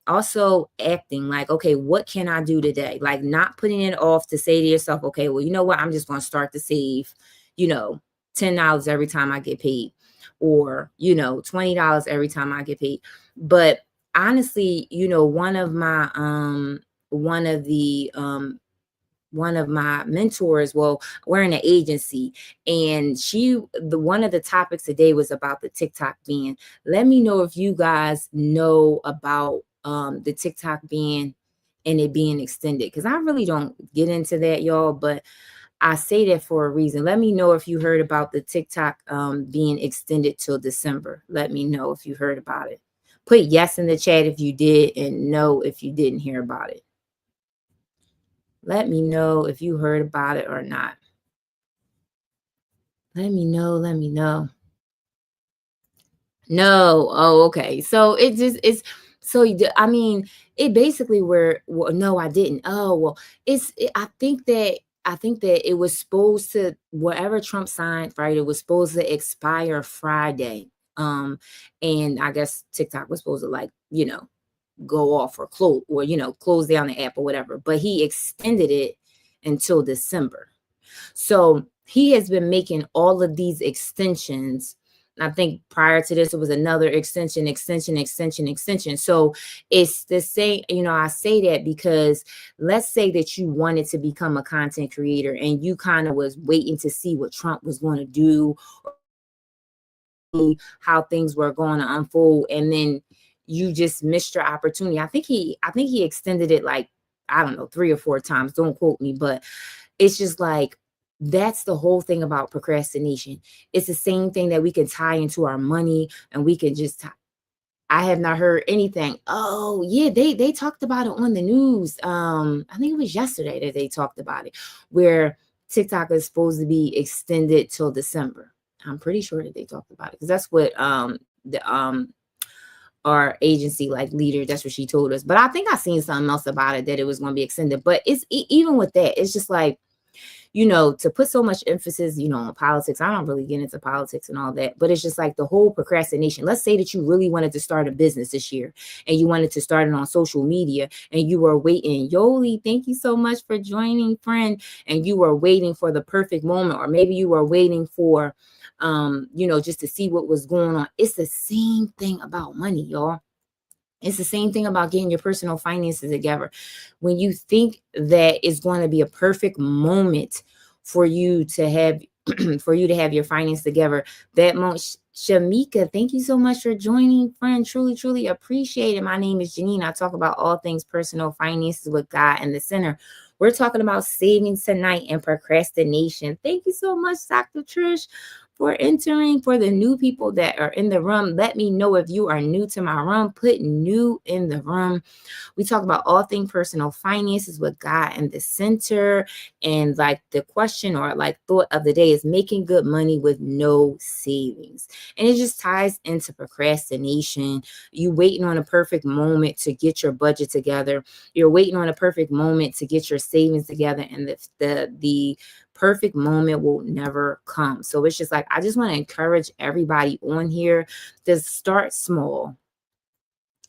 also acting like, okay, what can I do today? Like, not putting it off to say to yourself, okay, well, you know what? I'm just going to start to save, you know, $10 every time I get paid, or, $20 every time I get paid. But honestly, one of the one of my mentors, well, we're in an agency, and one of the topics today was about the TikTok ban. Let me know if you guys know about the TikTok ban and it being extended, because I really don't get into that, y'all, but I say that for a reason. Let me know if you heard about the TikTok being extended till December. Let me know if you heard about it. Put yes in the chat if you did, and no if you didn't hear about it. Let me know if you heard about it or not. Let me know. No. Oh, okay. So I mean, it basically well, no, I didn't. Oh, well, I think that it was supposed to, whatever Trump signed, right? It was supposed to expire Friday. And I guess TikTok was supposed to, like, go off or close down the app or whatever, but he extended it until December. So he has been making all of these extensions. I think prior to this, it was another extension. So it's the same, I say that because let's say that you wanted to become a content creator and you kind of was waiting to see what Trump was going to do, how things were going to unfold, and then you just missed your opportunity. I think he extended it, like, I don't know, 3 or 4 times. Don't quote me, but it's just like, that's the whole thing about procrastination. It's the same thing that we can tie into our money, and we can just I have not heard anything. Oh, yeah, they talked about it on the news. I think it was yesterday that they talked about it, where TikTok is supposed to be extended till December. I'm pretty sure that they talked about it, because that's what the our agency, like, leader, that's what she told us. But I think I seen something else about it, that it was going to be extended. But it's even with that, it's just like, to put so much emphasis, on politics. I don't really get into politics and all that, but it's just like the whole procrastination. Let's say that you really wanted to start a business this year, and you wanted to start it on social media, and you were waiting. Yoli, thank you so much for joining, friend. And you were waiting for the perfect moment, or maybe you were waiting for, just to see what was going on. It's the same thing about money, y'all. It's the same thing about getting your personal finances together. When you think that it's going to be a perfect moment for you to have your finance together, that moment. Shamika, thank you so much for joining, friend. Truly, truly appreciate it. My name is Janine. I talk about all things personal finances with God in the center. We're talking about savings tonight and procrastination. Thank you so much, Dr. Trish, for entering. For the new people that are in the room, let me know if you are new to my room. Put new in the room. We talk about all things personal finances with God in the center. And, like, the question, or like thought of the day, is making good money with no savings. And it just ties into procrastination. You waiting on a perfect moment to get your budget together. You're waiting on a perfect moment to get your savings together, and the perfect moment will never come. So it's just like, I just want to encourage everybody on here to start small.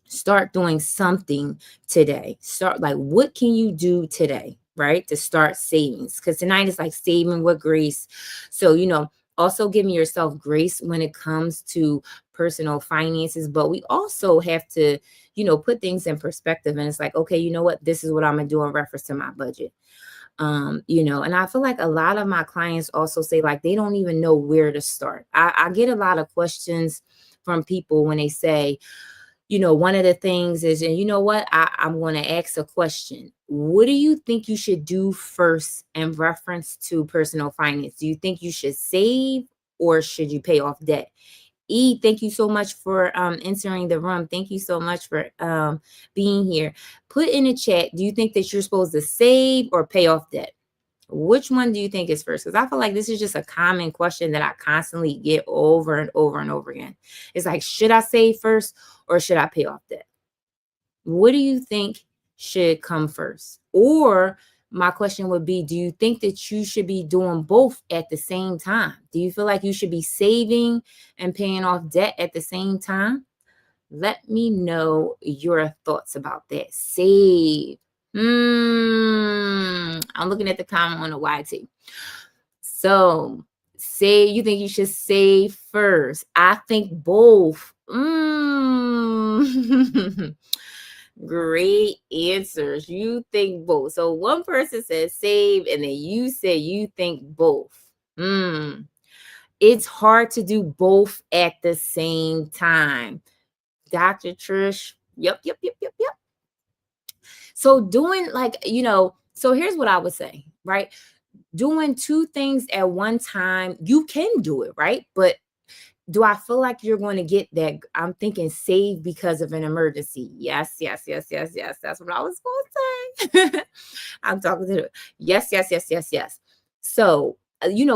Start doing something today. Start, like, what can you do today, right, to start savings? Because tonight is like saving with grace. So, also giving yourself grace when it comes to personal finances. But we also have to, put things in perspective. And it's like, okay, you know what? This is what I'm going to do in reference to my budget. And I feel like a lot of my clients also say, like, they don't even know where to start. I get a lot of questions from people when they say, one of the things is, and you know what, I'm going to ask a question. What do you think you should do first in reference to personal finance? Do you think you should save, or should you pay off debt? E, thank you so much for entering the room. Thank you so much for being here. Put in the chat, do you think that you're supposed to save or pay off debt? Which one do you think is first? Because I feel like this is just a common question that I constantly get over and over and over again. It's like, should I save first or should I pay off debt? What do you think should come first? Or my question would be, do you think that you should be doing both at the same time? Do you feel like you should be saving and paying off debt at the same time? Let me know your thoughts about that. Save. I'm looking at the comment on the YT. So, say you think you should save first. I think both. Great answers. You think both. So one person says save, and then you say you think both. It's hard to do both at the same time. Dr. Trish. Yep. So doing so here's what I would say, right? Doing two things at one time, you can do it, right? But do I feel like you're going to get that? I'm thinking save because of an emergency. Yes. That's what I was going to say. I'm talking to yes. So,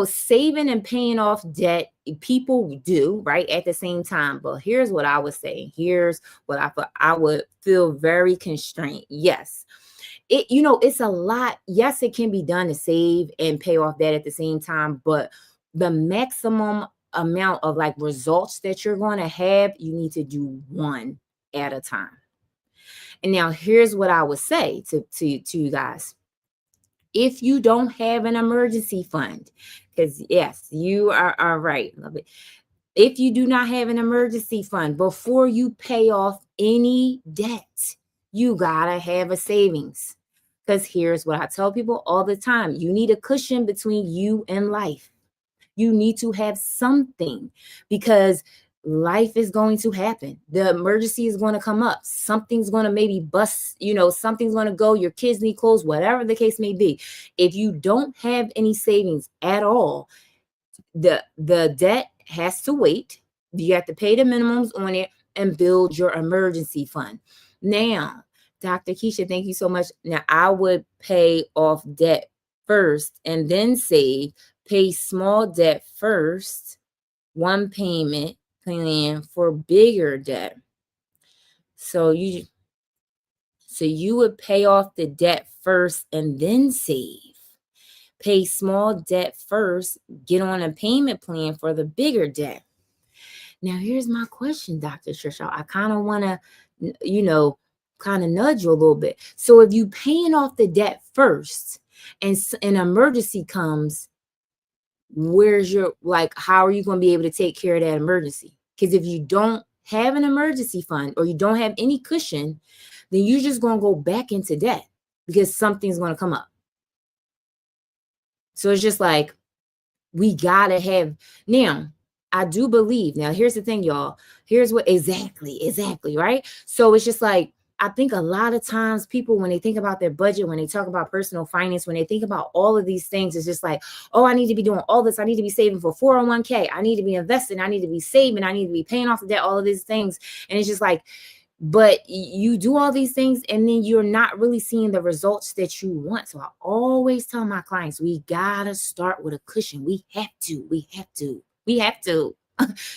saving and paying off debt, people do, right, at the same time. But here's what I was saying. Here's what I would feel very constrained. Yes. It's a lot. Yes, it can be done to save and pay off debt at the same time, but the maximum amount of results that you're going to have, you need to do one at a time. And now here's what I would say to you guys. If you don't have an emergency fund, because yes, you are right. Love it. If you do not have an emergency fund, before you pay off any debt, you gotta have a savings. Because here's what I tell people all the time. You need a cushion between you and life. You need to have something, because life is going to happen. The emergency is going to come up. Something's going to maybe bust, something's going to go. Your kids need clothes, whatever the case may be. If you don't have any savings at all, the debt has to wait. You have to pay the minimums on it and build your emergency fund. Now, Dr. Keisha, thank you so much. Now, I would pay off debt first and then save. Pay small debt first, one payment plan for bigger debt. So you would pay off the debt first and then save. Pay small debt first, get on a payment plan for the bigger debt. Now, here's my question, Dr. Trisha. I kind of want to, kind of nudge you a little bit. So if you paying off the debt first and an emergency comes, where's your, how are you going to be able to take care of that emergency? Because if you don't have an emergency fund or you don't have any cushion, then you're just going to go back into debt because something's going to come up. So it's just we got to have. Now, I do believe, now here's the thing, y'all. Here's what exactly, right? So it's just I think a lot of times people, when they think about their budget, when they talk about personal finance, when they think about all of these things, it's just oh, I need to be doing all this. I need to be saving for 401k. I need to be investing. I need to be saving. I need to be paying off the debt, all of these things. And it's just but you do all these things and then you're not really seeing the results that you want. So I always tell my clients, we got to start with a cushion. We have to.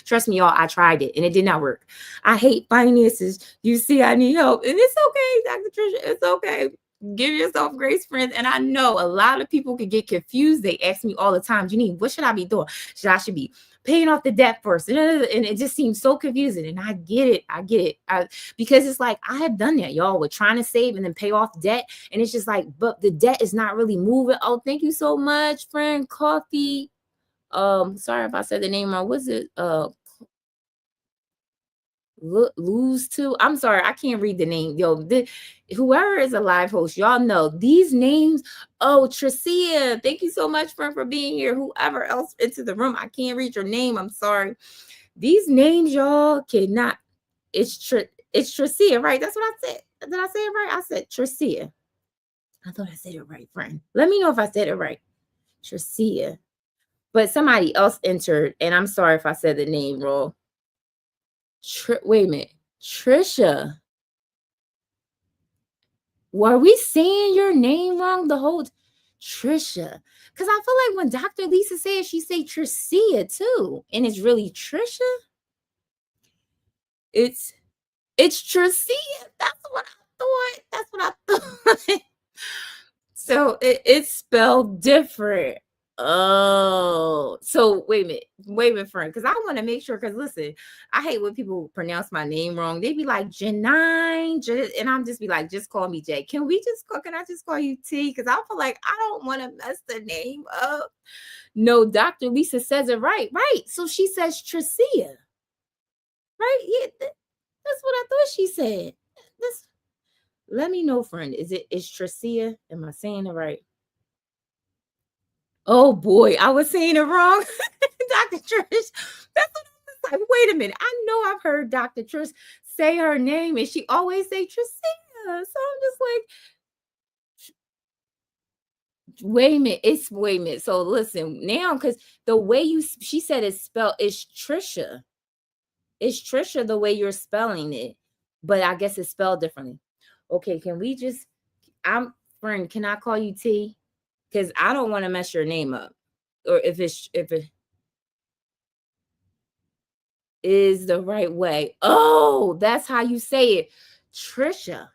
Trust me, y'all, I tried it and it did not work. I hate finances. You see, I need help. And it's okay, Dr. Trisha. It's okay. Give yourself grace, friends. And I know a lot of people could get confused. They ask me all the time, Janine, what should I be doing? Should be paying off the debt first? And it just seems so confusing. And I get it. Because it's I have done that, y'all. We're trying to save and then pay off debt. And it's just but the debt is not really moving. Oh, thank you so much, friend. Coffee. Sorry if I said the name wrong. Was it lose to? I'm sorry, I can't read the name. Yo, whoever is a live host, y'all know these names. Oh, Tricia, thank you so much for being here. Whoever else into the room, I can't read your name. I'm sorry. These names, y'all cannot. It's Tricia, right? That's what I said. Did I say it right? I said Tricia. I thought I said it right, friend. Let me know if I said it right. Tricia. but somebody else entered, and I'm sorry if I said the name wrong. Wait a minute. Trisha. Were we saying your name wrong the whole Trisha? Because I feel like when Dr. Lisa says, she say Tricia too, and it's really Trisha. It's Tricia. That's what I thought. That's what I thought. So it's spelled different. Oh, so wait a minute, friend, because I want to make sure. Because listen, I hate when people pronounce my name wrong. They be like Janine, and I'm just be like, just call me Jay. Can I just call you T? Because I feel like I don't want to mess the name up. No, Dr. Lisa says it right. So she says Tricia. Right? Yeah, that's what I thought she said. Let me know, friend. Is Tricia? Am I saying it right? Oh boy, I was saying it wrong. Dr. Trish. That's what I was like. Wait a minute. I know I've heard Dr. Trish say her name, and she always say Tricia. So I'm just like, wait a minute. So listen now, because the way she said it's spelled is Trisha. It's Trisha the way you're spelling it, but I guess it's spelled differently. Okay, can we just? Friend. Can I call you T? Because I don't want to mess your name up, or if it is the right way. Oh, that's how you say it, Trisha.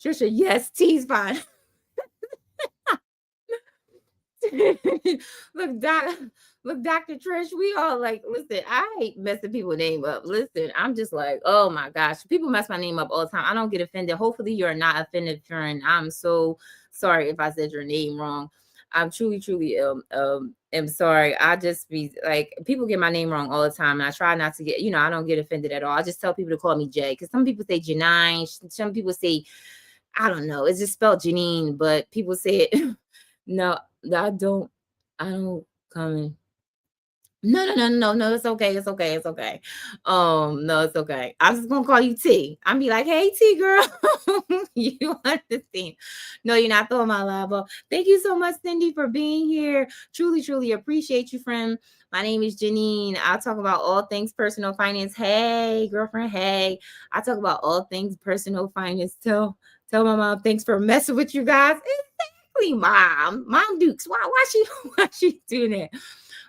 Trisha, yes, T's fine. look, Dr. Trish, we all like, listen, I hate messing people's name up. Listen, I'm just like, oh my gosh, people mess my name up all the time. I don't get offended. Hopefully you're not offended, friend. I'm so sorry if I said your name wrong. I'm truly am sorry. I just be like, people get my name wrong all the time, and I try not to get, I don't get offended at all. I just tell people to call me Jay, because some people say Janine, some people say, I don't know, it's just spelled Janine, but people say it. No, I don't come in. No. It's okay. No, it's okay. I'm just gonna call you T. I'm be like, hey T girl, you understand? No, you're not throwing my live up. Thank you so much, Cindy, for being here. Truly appreciate you, friend. My name is Janine. I talk about all things personal finance. Hey, girlfriend. Hey, I talk about all things personal finance. Tell my mom thanks for messing with you guys. Exactly, Mom Dukes. Why she doing that?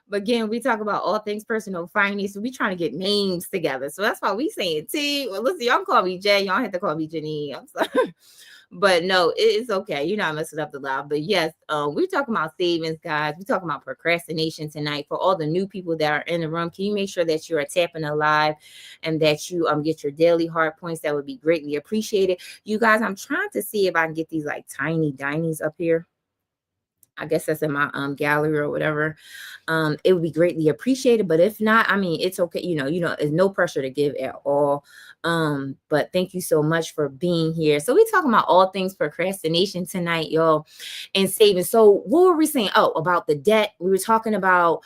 But again, we talk about all things personal finance. So we trying to get names together. So that's why we saying T. Well, listen, y'all call me Jay. Y'all have to call me Janine. I'm sorry. But no, it's okay. You're not messing up the loud. But yes, we're talking about savings, guys. We're talking about procrastination tonight. For all the new people that are in the room, can you make sure that you are tapping alive and that you get your daily heart points? That would be greatly appreciated. You guys, I'm trying to see if I can get these like tiny dinies up here. I guess that's in my gallery or whatever. It would be greatly appreciated. But if not, I mean, it's okay. There's no pressure to give at all. But thank you so much for being here. So we're talking about all things procrastination tonight, y'all, and saving. So what were we saying? Oh, about the debt. We were talking about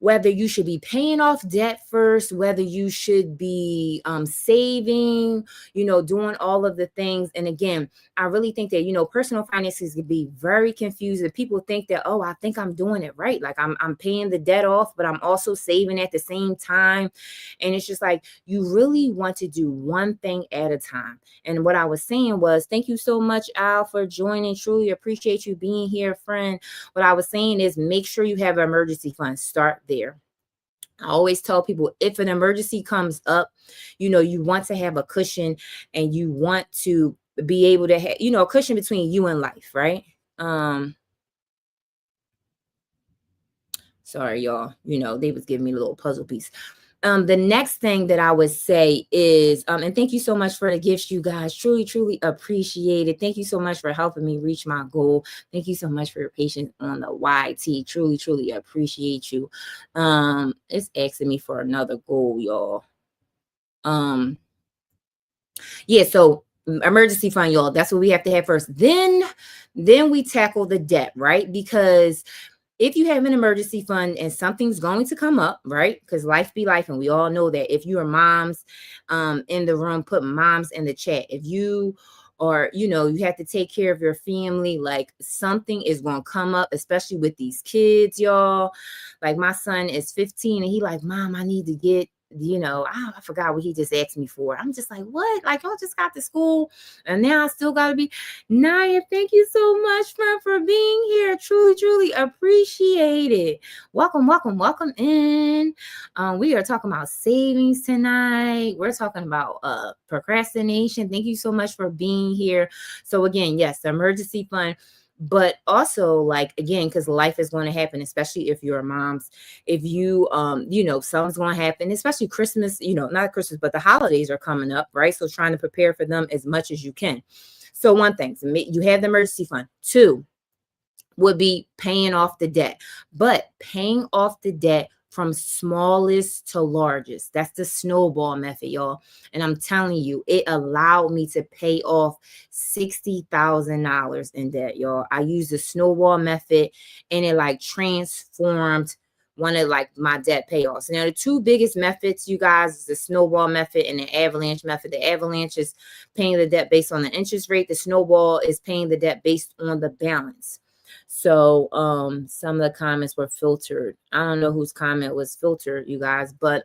whether you should be paying off debt first, whether you should be saving, doing all of the things. And again, I really think that, personal finances can be very confusing. People think that, oh, I think I'm doing it right. Like I'm paying the debt off, but I'm also saving at the same time. And it's just like, you really want to do one thing at a time. And what I was saying was, thank you so much, Al, for joining. Truly appreciate you being here, friend. What I was saying is, make sure you have an emergency fund. Start there. I always tell people, if an emergency comes up, you want to have a cushion, and you want to be able to have, a cushion between you and life, right? Sorry, y'all. They was giving me a little puzzle piece. The next thing that I would say is, and thank you so much for the gifts, you guys. Truly appreciate it. Thank you so much for helping me reach my goal. Thank you so much for your patience on the YT. Truly appreciate you. It's asking me for another goal, y'all. Yeah, so emergency fund, y'all. That's what we have to have first. Then we tackle the debt, right? Because if you have an emergency fund and something's going to come up, right? Because life be life, and we all know that. If you are moms in the room, put moms in the chat. If you or you have to take care of your family, like something is going to come up, especially with these kids, y'all. Like my son is 15 and he like, Mom, I need to get, I forgot what he just asked me for. I'm just like, what? Like, y'all just got to school and now I still got to be. Naya, thank you so much, friend, for being here. Truly, truly appreciate it. Welcome, welcome, welcome in. We are talking about savings tonight. We're talking about procrastination. Thank you so much for being here. So again, yes, the emergency fund, but also, like, again, because life is going to happen, especially if you're moms, if you something's going to happen, especially Christmas, not Christmas, but the holidays are coming up, right? So trying to prepare for them as much as you can. So one thing, so you have the emergency fund. Two would be paying off the debt, but paying off the debt from smallest to largest. That's the snowball method, y'all. And I'm telling you, it allowed me to pay off $60,000 in debt, y'all. I used the snowball method and it like transformed one of like my debt payoffs. Now, the two biggest methods, you guys, is the snowball method and the avalanche method. The avalanche is paying the debt based on the interest rate. The snowball is paying the debt based on the balance. So some of the comments were filtered. I don't know whose comment was filtered, you guys, but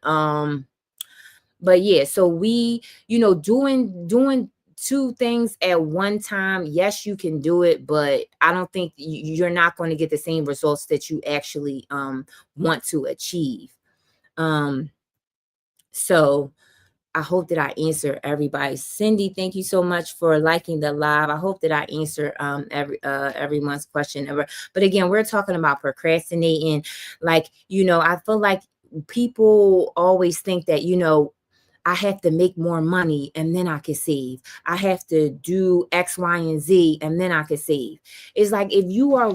yeah, so we, doing two things at one time. Yes, you can do it, but I don't think you're not going to get the same results that you actually want to achieve. So I hope that I answer everybody. Cindy, thank you so much for liking the live. I hope that I answer everyone's question ever. But again, we're talking about procrastinating. Like, I feel like people always think that, I have to make more money and then I can save. I have to do X, Y, and Z and then I can save. It's like if you are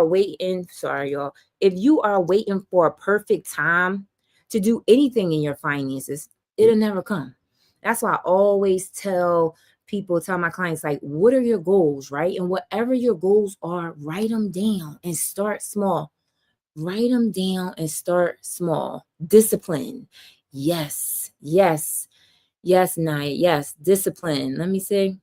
waiting, sorry, y'all, if you are waiting for a perfect time to do anything in your finances, it'll never come. That's why I always tell my clients, like, what are your goals, right? And whatever your goals are, write them down and start small. Write them down and start small. Discipline. Yes, Naya. Yes, discipline. Let me see.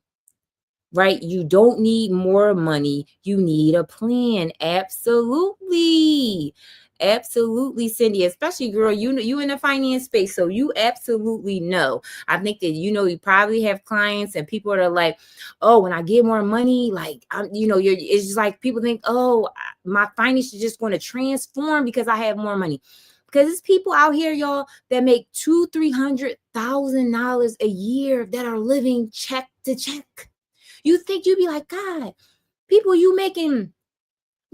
Right? You don't need more money. You need a plan. Absolutely. Absolutely, Cindy, especially, girl, you in the finance space, so you absolutely know. I think that, you probably have clients and people that are like, oh, when I get more money, like, it's just like people think, oh, my finances are just going to transform because I have more money. Because it's people out here, y'all, that make $200,000-$300,000 a year that are living check to check. You think you'd be like, God, people, you making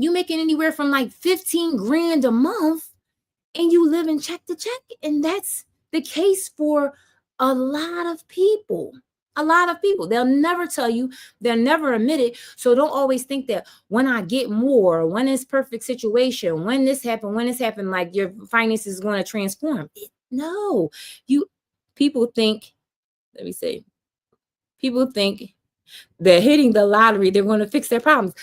anywhere from like 15 grand a month and you live in check to check. And that's the case for a lot of people. A lot of people. They'll never tell you, they'll never admit it. So don't always think that when I get more, when it's perfect situation, when this happened, like your finances is going to transform. No, people think they're hitting the lottery, they're going to fix their problems.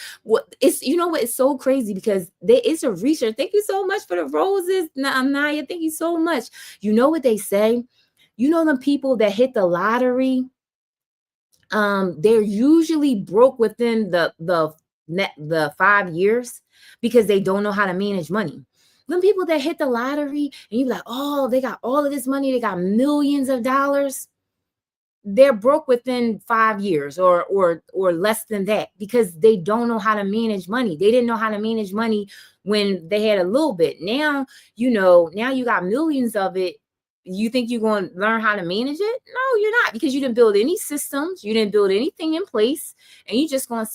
It's so crazy because it's a research. Thank you so much for the roses, Naya. Thank you so much. You know what they say? The people that hit the lottery, they're usually broke within the 5 years because they don't know how to manage money. Them people that hit the lottery and you're like, oh, they got all of this money, they got millions of dollars, they're broke within 5 years or less than that because they don't know how to manage money. They didn't know how to manage money when they had a little bit. Now, now you got millions of it. You think you're going to learn how to manage it? No, you're not, because you didn't build any systems. You didn't build anything in place, and you're just going to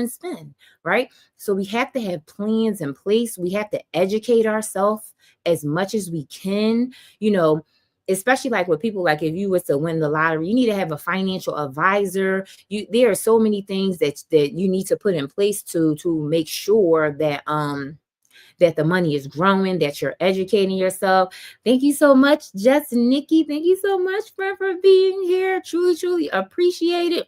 spend, right? So we have to have plans in place. We have to educate ourselves as much as we can, especially like with people, like if you was to win the lottery, you need to have a financial advisor. There are so many things that you need to put in place to make sure that that the money is growing, that you're educating yourself. Thank you so much, Nikki. Thank you so much for being here. Truly, truly appreciate it.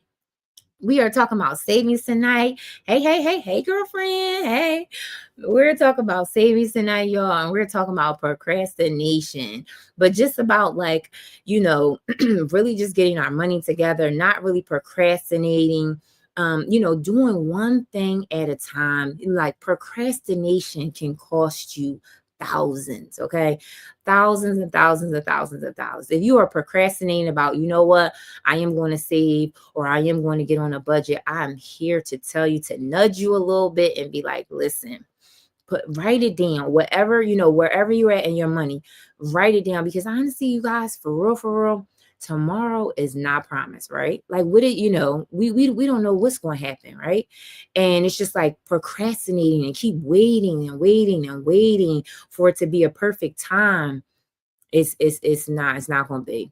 We are talking about savings tonight. Hey, girlfriend. Hey, we're talking about savings tonight, y'all. And we're talking about procrastination, but just about like, really just getting our money together, not really procrastinating. Doing one thing at a time. Like procrastination can cost you thousands, okay? Thousands and thousands and thousands and thousands. If you are procrastinating about, you know what, I am going to save or I am going to get on a budget, I'm here to tell you, to nudge you a little bit and be like, listen, write it down, wherever you're at in your money, write it down. Because honestly, you guys, for real, tomorrow is not promised, right? Like, what it, we don't know what's going to happen, right? And it's just like procrastinating and keep waiting and waiting and waiting for it to be a perfect time. It's not going to be.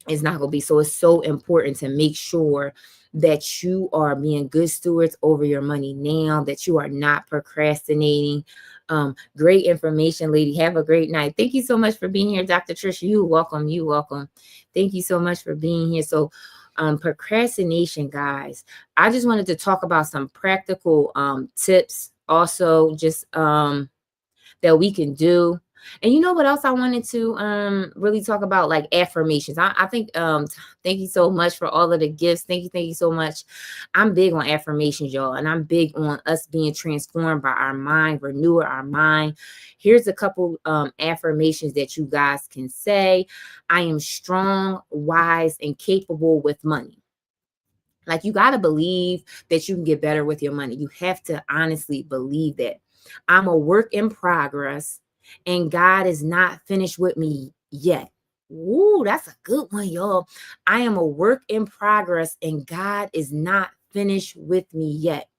It's not going to be. So it's so important to make sure that you are being good stewards over your money now, that you are not procrastinating. Great information, lady. Have a great night. Thank you so much for being here, Dr. Trish. You welcome. Thank you so much for being here. So procrastination, guys, I just wanted to talk about some practical tips also, just that we can do. And you know what else I wanted to really talk about? Like affirmations. I think thank you so much for all of the gifts. Thank you so much. I'm big on affirmations, y'all, and I'm big on us being transformed by our mind, renew our mind. Here's a couple affirmations that you guys can say. I am strong, wise, and capable with money. Like, you got to believe that you can get better with your money. You have to honestly believe that. I'm a work in progress and God is not finished with me yet. Ooh, that's a good one, y'all. I am a work in progress and God is not finished with me yet.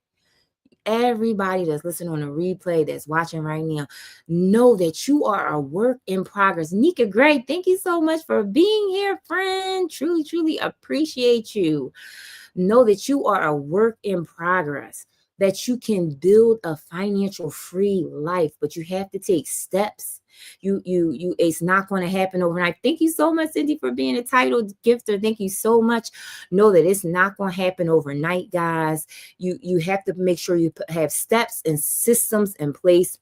Everybody that's listening on a replay, that's watching right now, know that you are a work in progress. Nika Gray, thank you so much for being here, friend. Truly appreciate you. Know that you are a work in progress, that you can build a financial free life, but you have to take steps. It's not going to happen overnight. Thank you so much, Cindy, for being a title gifter. Thank you so much. Know that it's not going to happen overnight, guys. You have to make sure you have steps and systems in place.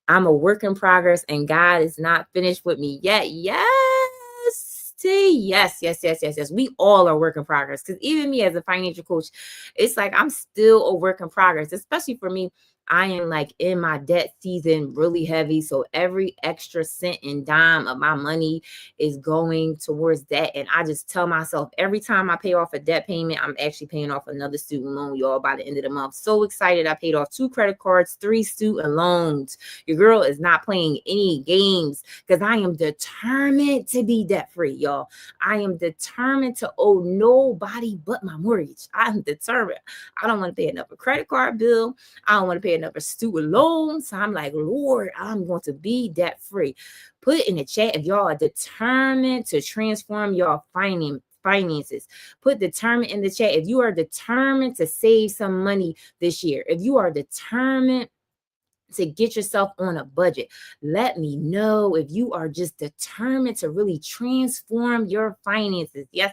I'm a work in progress and God is not finished with me yet. Yes. We all are work in progress. Because even me as a financial coach, it's like I'm still a work in progress, especially for me. I am like in my debt season really heavy. So every extra cent and dime of my money is going towards that. And I just tell myself every time I pay off a debt payment, I'm actually paying off another student loan, y'all, by the end of the month. So excited. I paid off 2 credit cards, 3 student loans. Your girl is not playing any games because I am determined to be debt free, y'all. I am determined to owe nobody but my mortgage. I'm determined. I don't want to pay another credit card bill. I don't want to pay another student loan. So I'm like, Lord, I'm going to be debt free. Put in the chat if y'all are determined to transform your finances. Put determined in the chat if you are determined to save some money this year. If you are determined to get yourself on a budget, let me know. If you are just determined to really transform your finances. Yes.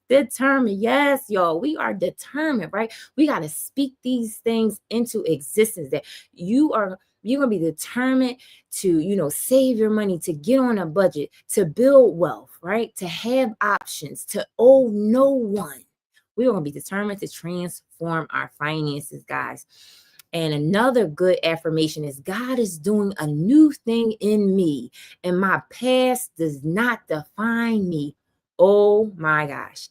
Determined. Yes, y'all. We are determined, right? We got to speak these things into existence, that you're going to be determined to, save your money, to get on a budget, to build wealth, right? To have options, to owe no one. We're going to be determined to transform our finances, guys. And another good affirmation is God is doing a new thing in me, and my past does not define me. Oh my gosh.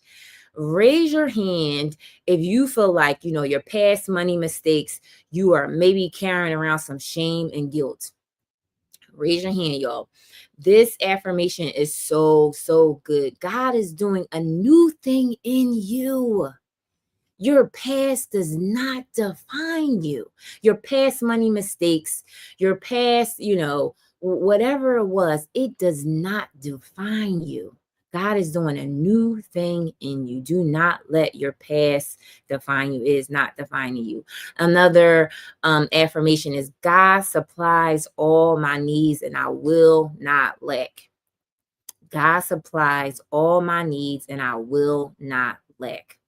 Raise your hand if you feel like, your past money mistakes, you are maybe carrying around some shame and guilt. Raise your hand, y'all. This affirmation is so good. God is doing a new thing in you. Your past does not define you. Your past money mistakes, your past, whatever it was, it does not define you. God is doing a new thing in you. Do not let your past define you. It is not defining you. Another affirmation is God supplies all my needs and I will not lack. God supplies all my needs and I will not lack.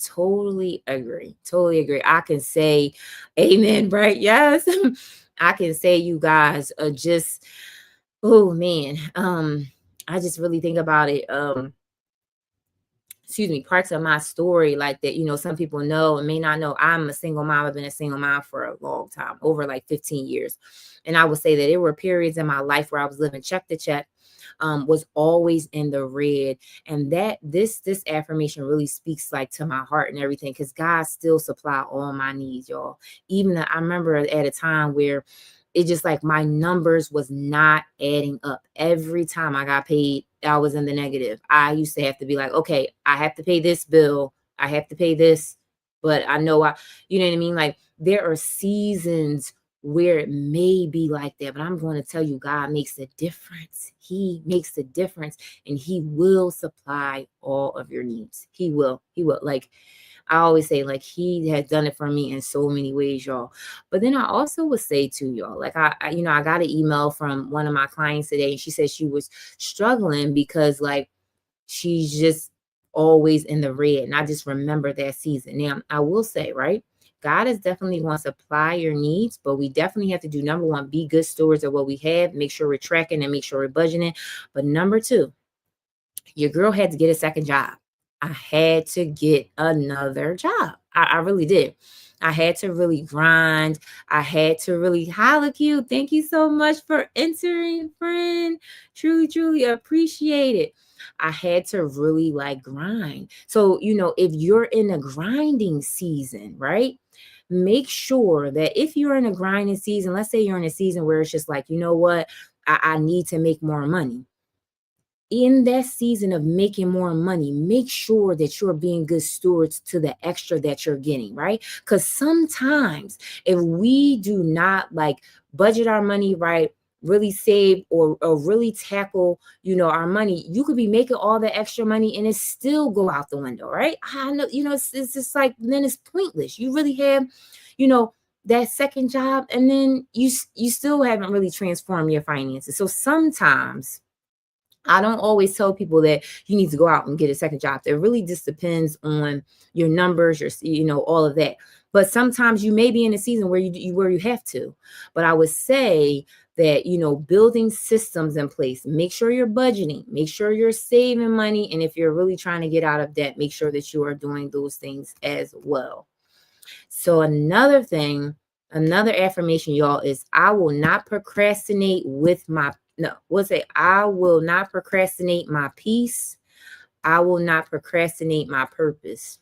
totally agree. Totally agree. I can say amen, right? Yes. I can say you guys are just, oh man. I just really think about it. Excuse me, parts of my story like that, some people know and may not know. I'm a single mom. I've been a single mom for a long time, over like 15 years. And I would say that there were periods in my life where I was living check to check, was always in the red. And that this affirmation really speaks like to my heart and everything, because God still supply all my needs, y'all. Even I remember at a time where it just like my numbers was not adding up. Every time I got paid, I was in the negative. I used to have to be like, okay, I have to pay this bill. I have to pay this, but I know you know what I mean? Like there are seasons where it may be like that, but I'm going to tell you, God makes a difference. He makes a difference, and he will supply all of your needs. He will. Like I always say, like he has done it for me in so many ways, y'all. But then I also would say to y'all, like I got an email from one of my clients today, and she said she was struggling because like she's just always in the red. And I just remember that season. Now I will say, right, God is definitely going to supply your needs, but we definitely have to do number one, be good stewards of what we have, make sure we're tracking and make sure we're budgeting. But number two, your girl had to get a second job. I had to get another job. I really did. I had to really grind. I had to really holla cute. Thank you so much for entering, friend. Truly, truly appreciate it. I had to really like grind. So, if you're in a grinding season, right? Make sure that if you're in a grinding season, let's say you're in a season where it's just like, you know what? I need to make more money. In that season of making more money, make sure that you're being good stewards to the extra that you're getting, right? Because sometimes if we do not like budget our money right, really save or really tackle, our money, you could be making all the extra money and it still go out the window, right? I know, it's just like, then it's pointless. You really have, that second job, and then you still haven't really transformed your finances. So sometimes I don't always tell people that you need to go out and get a second job. It really just depends on your numbers, all of that. But sometimes you may be in a season where you have to. But I would say that, building systems in place, make sure you're budgeting, make sure you're saving money. And if you're really trying to get out of debt, make sure that you are doing those things as well. So another thing, another affirmation, y'all, is I will not procrastinate with my no, we'll say I will not procrastinate my peace. I will not procrastinate my purpose.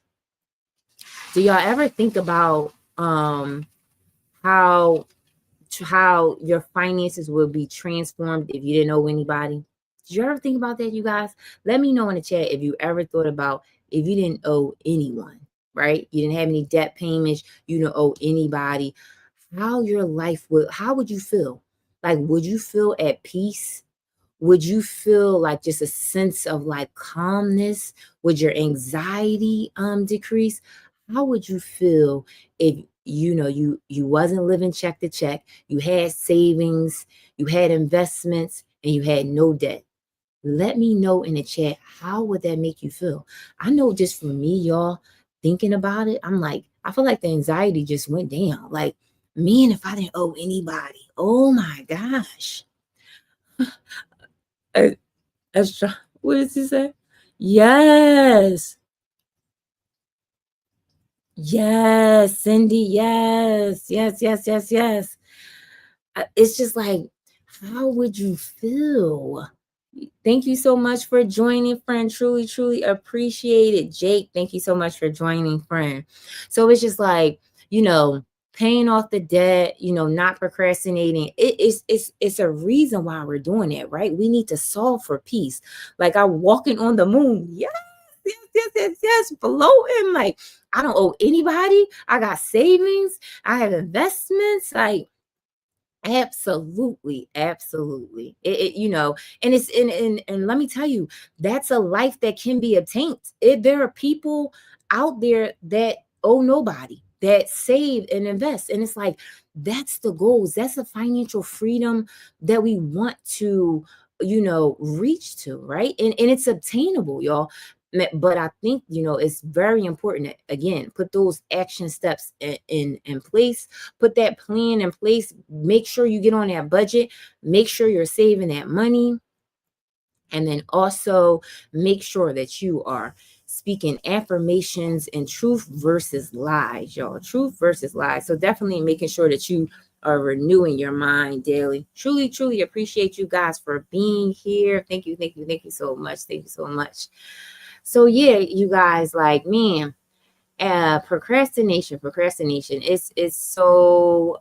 Do y'all ever think about how your finances will be transformed if you didn't owe anybody? Did you ever think about that, you guys? Let me know in the chat if you ever thought about if you didn't owe anyone, right? You didn't have any debt payments, you don't owe anybody. How would you feel? Like, would you feel at peace? Would you feel like just a sense of like calmness? Would your anxiety decrease? How would you feel if you wasn't living check to check, you had savings, you had investments, and you had no debt? Let me know in the chat, how would that make you feel? I know just for me, y'all, thinking about it, I'm like, I feel like the anxiety just went down. Like, man, if I didn't owe anybody, oh my gosh. What does he say? Yes. Yes, Cindy. Yes. Yes, yes, yes, yes. It's just like, how would you feel? Thank you so much for joining, friend. Truly, truly appreciate it. Jake, thank you so much for joining, friend. So it's just like, paying off the debt, not procrastinating. It's a reason why we're doing it, right? We need to solve for peace. Like I'm walking on the moon. Yes, yes, yes, yes, yes. Floating. Like I don't owe anybody. I got savings. I have investments. Like absolutely, absolutely. And it's and let me tell you, that's a life that can be obtained. There are people out there that owe nobody, that save and invest. And it's like that's the goals. That's the financial freedom that we want to, reach to, right? And it's obtainable, y'all. But I think, it's very important that, again, put those action steps in place, put that plan in place, make sure you get on that budget, make sure you're saving that money. And then also make sure that you are speaking affirmations and truth versus lies, y'all. Truth versus lies. So definitely making sure that you are renewing your mind daily. Truly, truly appreciate you guys for being here. Thank you, thank you, thank you so much. Thank you so much. So yeah, you guys, like, man, procrastination. It's so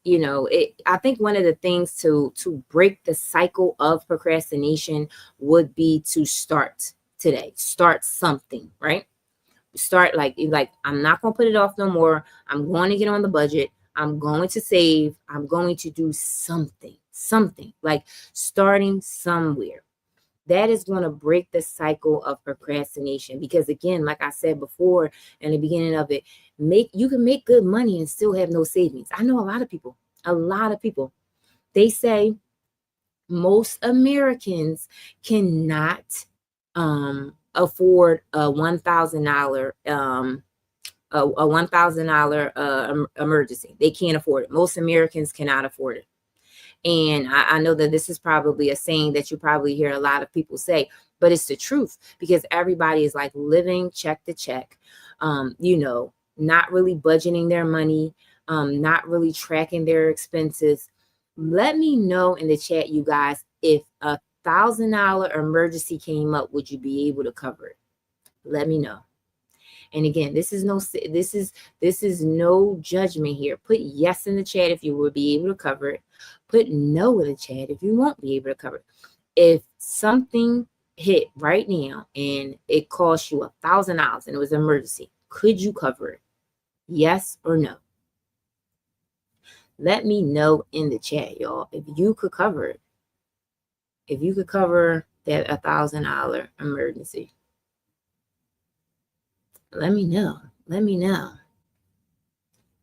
I think one of the things to break the cycle of procrastination would be to start today. Start something, right? Start like I'm not going to put it off no more. I'm going to get on the budget. I'm going to save. I'm going to do something like starting somewhere. That is going to break the cycle of procrastination, because again, like I said before in the beginning of it, you can make good money and still have no savings. I know a lot of people, they say most Americans cannot afford a $1,000 a $1,000 emergency. They can't afford it. Most Americans cannot afford it. And I know that this is probably a saying that you probably hear a lot of people say, but it's the truth, because everybody is like living check to check, not really budgeting their money, not really tracking their expenses. Let me know in the chat, you guys, if $1,000 emergency came up, would you be able to cover it? Let me know. And again, this is no judgment here. Put yes in the chat if you will be able to cover it. Put no in the chat if you won't be able to cover it. If something hit right now and it cost you $1,000 and it was an emergency, could you cover it? Yes or no? Let me know in the chat, y'all, if you could cover it. If you could cover that $1,000 emergency. Let me know. Let me know.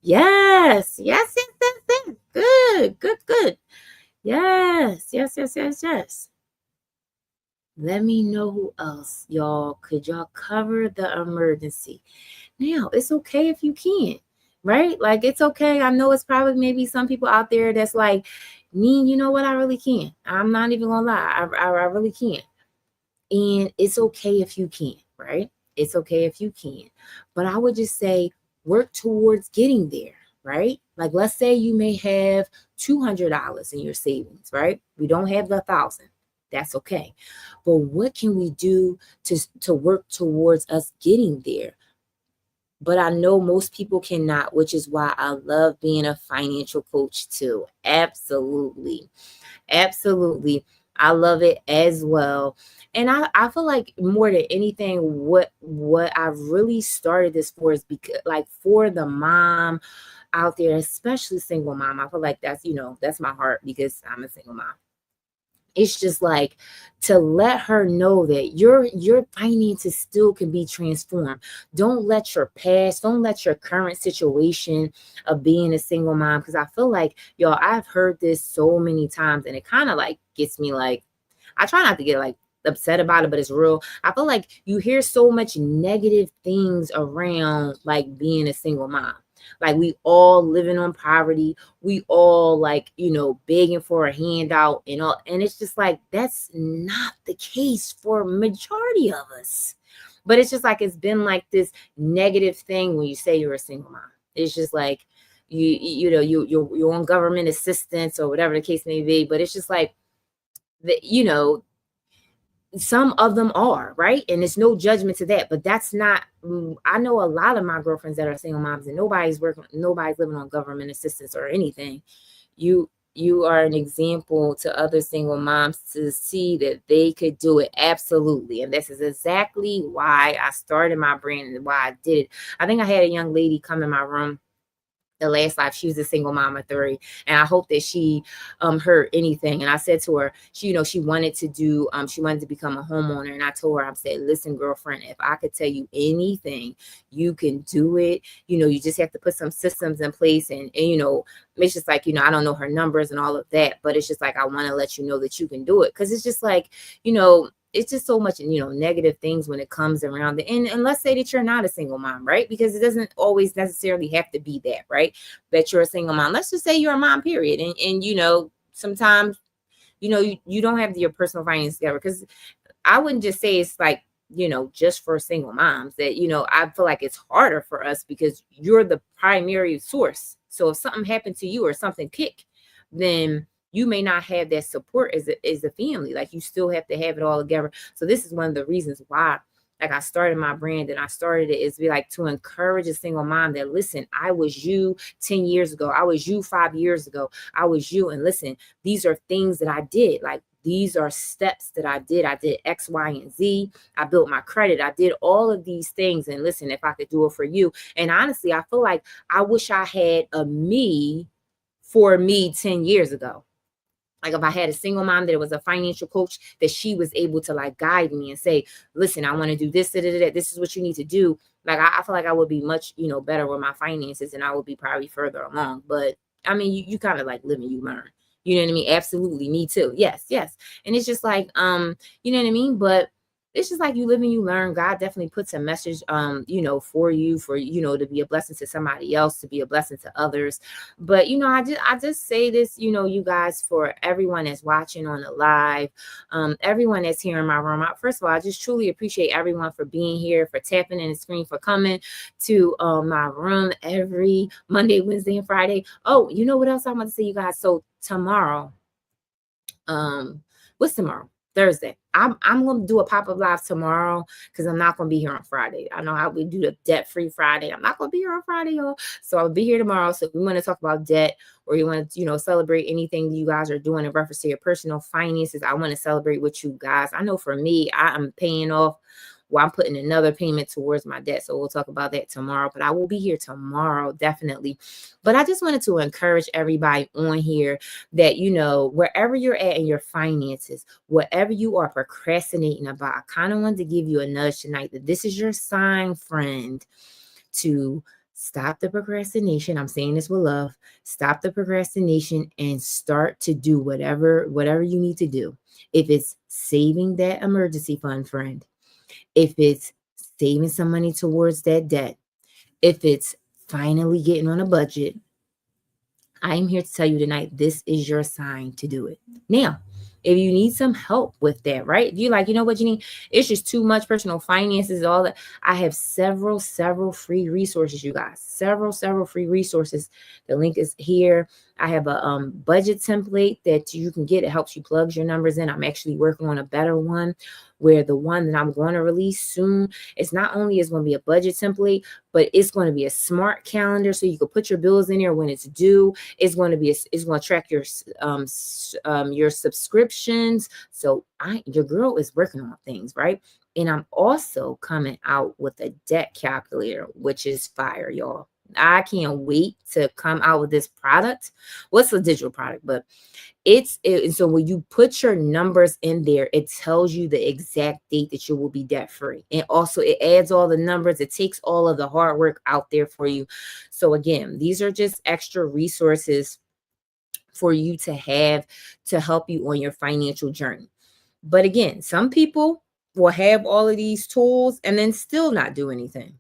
Yes. Yes. Good. Yes. Let me know who else, y'all. Could y'all cover the emergency? Now, it's okay if you can't, right? Like, it's okay. I know it's probably maybe some people out there that's like, me, you know what? I really can't. I'm not even gonna lie. I really can't. And it's okay if you can't, right? It's okay if you can't. But I would just say work towards getting there, right? Like, let's say you may have $200 in your savings, right? We don't have the 1,000. That's okay. But what can we do to work towards us getting there? But I know most people cannot, which is why I love being a financial coach too. Absolutely. I love it as well. And I feel like more than anything, what I really started this for is because, like, for the mom out there, especially single mom, I feel like that's my heart, because I'm a single mom. It's just like to let her know that your finances still can be transformed. Don't let your past, don't let your current situation of being a single mom, because I feel like, y'all, I've heard this so many times, and it kind of like gets me like, I try not to get like upset about it, but it's real. I feel like you hear so much negative things around like being a single mom. Like, we all living on poverty. We all like, begging for a handout and all. And it's just like, that's not the case for majority of us. But it's just like, it's been like this negative thing when you say you're a single mom. It's just like, you're on government assistance or whatever the case may be. But it's just like, some of them are, right? And it's no judgment to that, but that's not, I know a lot of my girlfriends that are single moms, and nobody's living on government assistance or anything. You are an example to other single moms to see that they could do it. Absolutely. And this is exactly why I started my brand and why I did it. I think I had a young lady come in my room the last life. She was a single mom of 3, and I hope that she heard anything. And I said to her, she wanted to become a homeowner, and I told her, I said, listen, girlfriend, if I could tell you anything, you can do it. You just have to put some systems in place, and it's just like, I don't know her numbers and all of that, but it's just like, I want to let you know that you can do it, because it's just like, it's just so much, negative things when it comes around. And let's say that you're not a single mom, right? Because it doesn't always necessarily have to be that, right? That you're a single mom. Let's just say you're a mom, period. And sometimes, you don't have your personal finance together, because I wouldn't just say it's like, just for single moms that, I feel like it's harder for us because you're the primary source. So if something happened to you or something kick, then you may not have that support as a family. Like, you still have to have it all together. So this is one of the reasons why, like, I started my brand, and I started it is be like to encourage a single mom that, listen, I was you 10 years ago. I was you 5 years ago. I was you. And listen, these are things that I did. Like, these are steps that I did. I did X, Y, and Z. I built my credit. I did all of these things. And listen, if I could do it for you. And honestly, I feel like I wish I had a me for me 10 years ago. Like, if I had a single mom that was a financial coach, that she was able to like guide me and say, listen, I want to do this, this is what you need to do. Like, I feel like I would be much, better with my finances, and I would be probably further along. But I mean, you kind of like live and you learn. You know what I mean? Absolutely. Me too. Yes, yes. And it's just like, you know what I mean? But it's just like you live and you learn. God definitely puts a message, for you, to be a blessing to somebody else, to be a blessing to others. But, I just say this, you guys, for everyone that's watching on the live, everyone that's here in my room. First of all, I just truly appreciate everyone for being here, for tapping in the screen, for coming to my room every Monday, Wednesday, and Friday. Oh, you know what else I want to say, you guys? So tomorrow, what's tomorrow? Thursday. I'm gonna do a pop-up live tomorrow, because I'm not gonna be here on Friday. I know how we do the debt-free Friday. I'm not gonna be here on Friday, y'all. So I'll be here tomorrow. So if we want to talk about debt, or you want to, celebrate anything you guys are doing in reference to your personal finances, I want to celebrate with you guys. I know for me, I am paying off. Well, I'm putting another payment towards my debt. So we'll talk about that tomorrow. But I will be here tomorrow, definitely. But I just wanted to encourage everybody on here that, wherever you're at in your finances, whatever you are procrastinating about, I kind of wanted to give you a nudge tonight that this is your sign, friend, to stop the procrastination. I'm saying this with love. Stop the procrastination and start to do whatever you need to do. If it's saving that emergency fund, friend, if it's saving some money towards that debt, if it's finally getting on a budget, I'm here to tell you tonight, this is your sign to do it. Now, if you need some help with that, right? If you're like, you know what you need? It's just too much personal finances, all that. I have several free resources, you guys. Several free resources. The link is here. I have a budget template that you can get. It helps you plug your numbers in. I'm actually working on a better one, where the one that I'm going to release soon, it's not only is going to be a budget template, but it's going to be a smart calendar, so you can put your bills in there when it's due. It's going to track your subscriptions. So your girl is working on things, right? And I'm also coming out with a debt calculator, which is fire, y'all. I can't wait to come out with this product. What's a digital product? But so when you put your numbers in there, it tells you the exact date that you will be debt free. And also it adds all the numbers. It takes all of the hard work out there for you. So again, these are just extra resources for you to have to help you on your financial journey. But again, some people will have all of these tools and then still not do anything.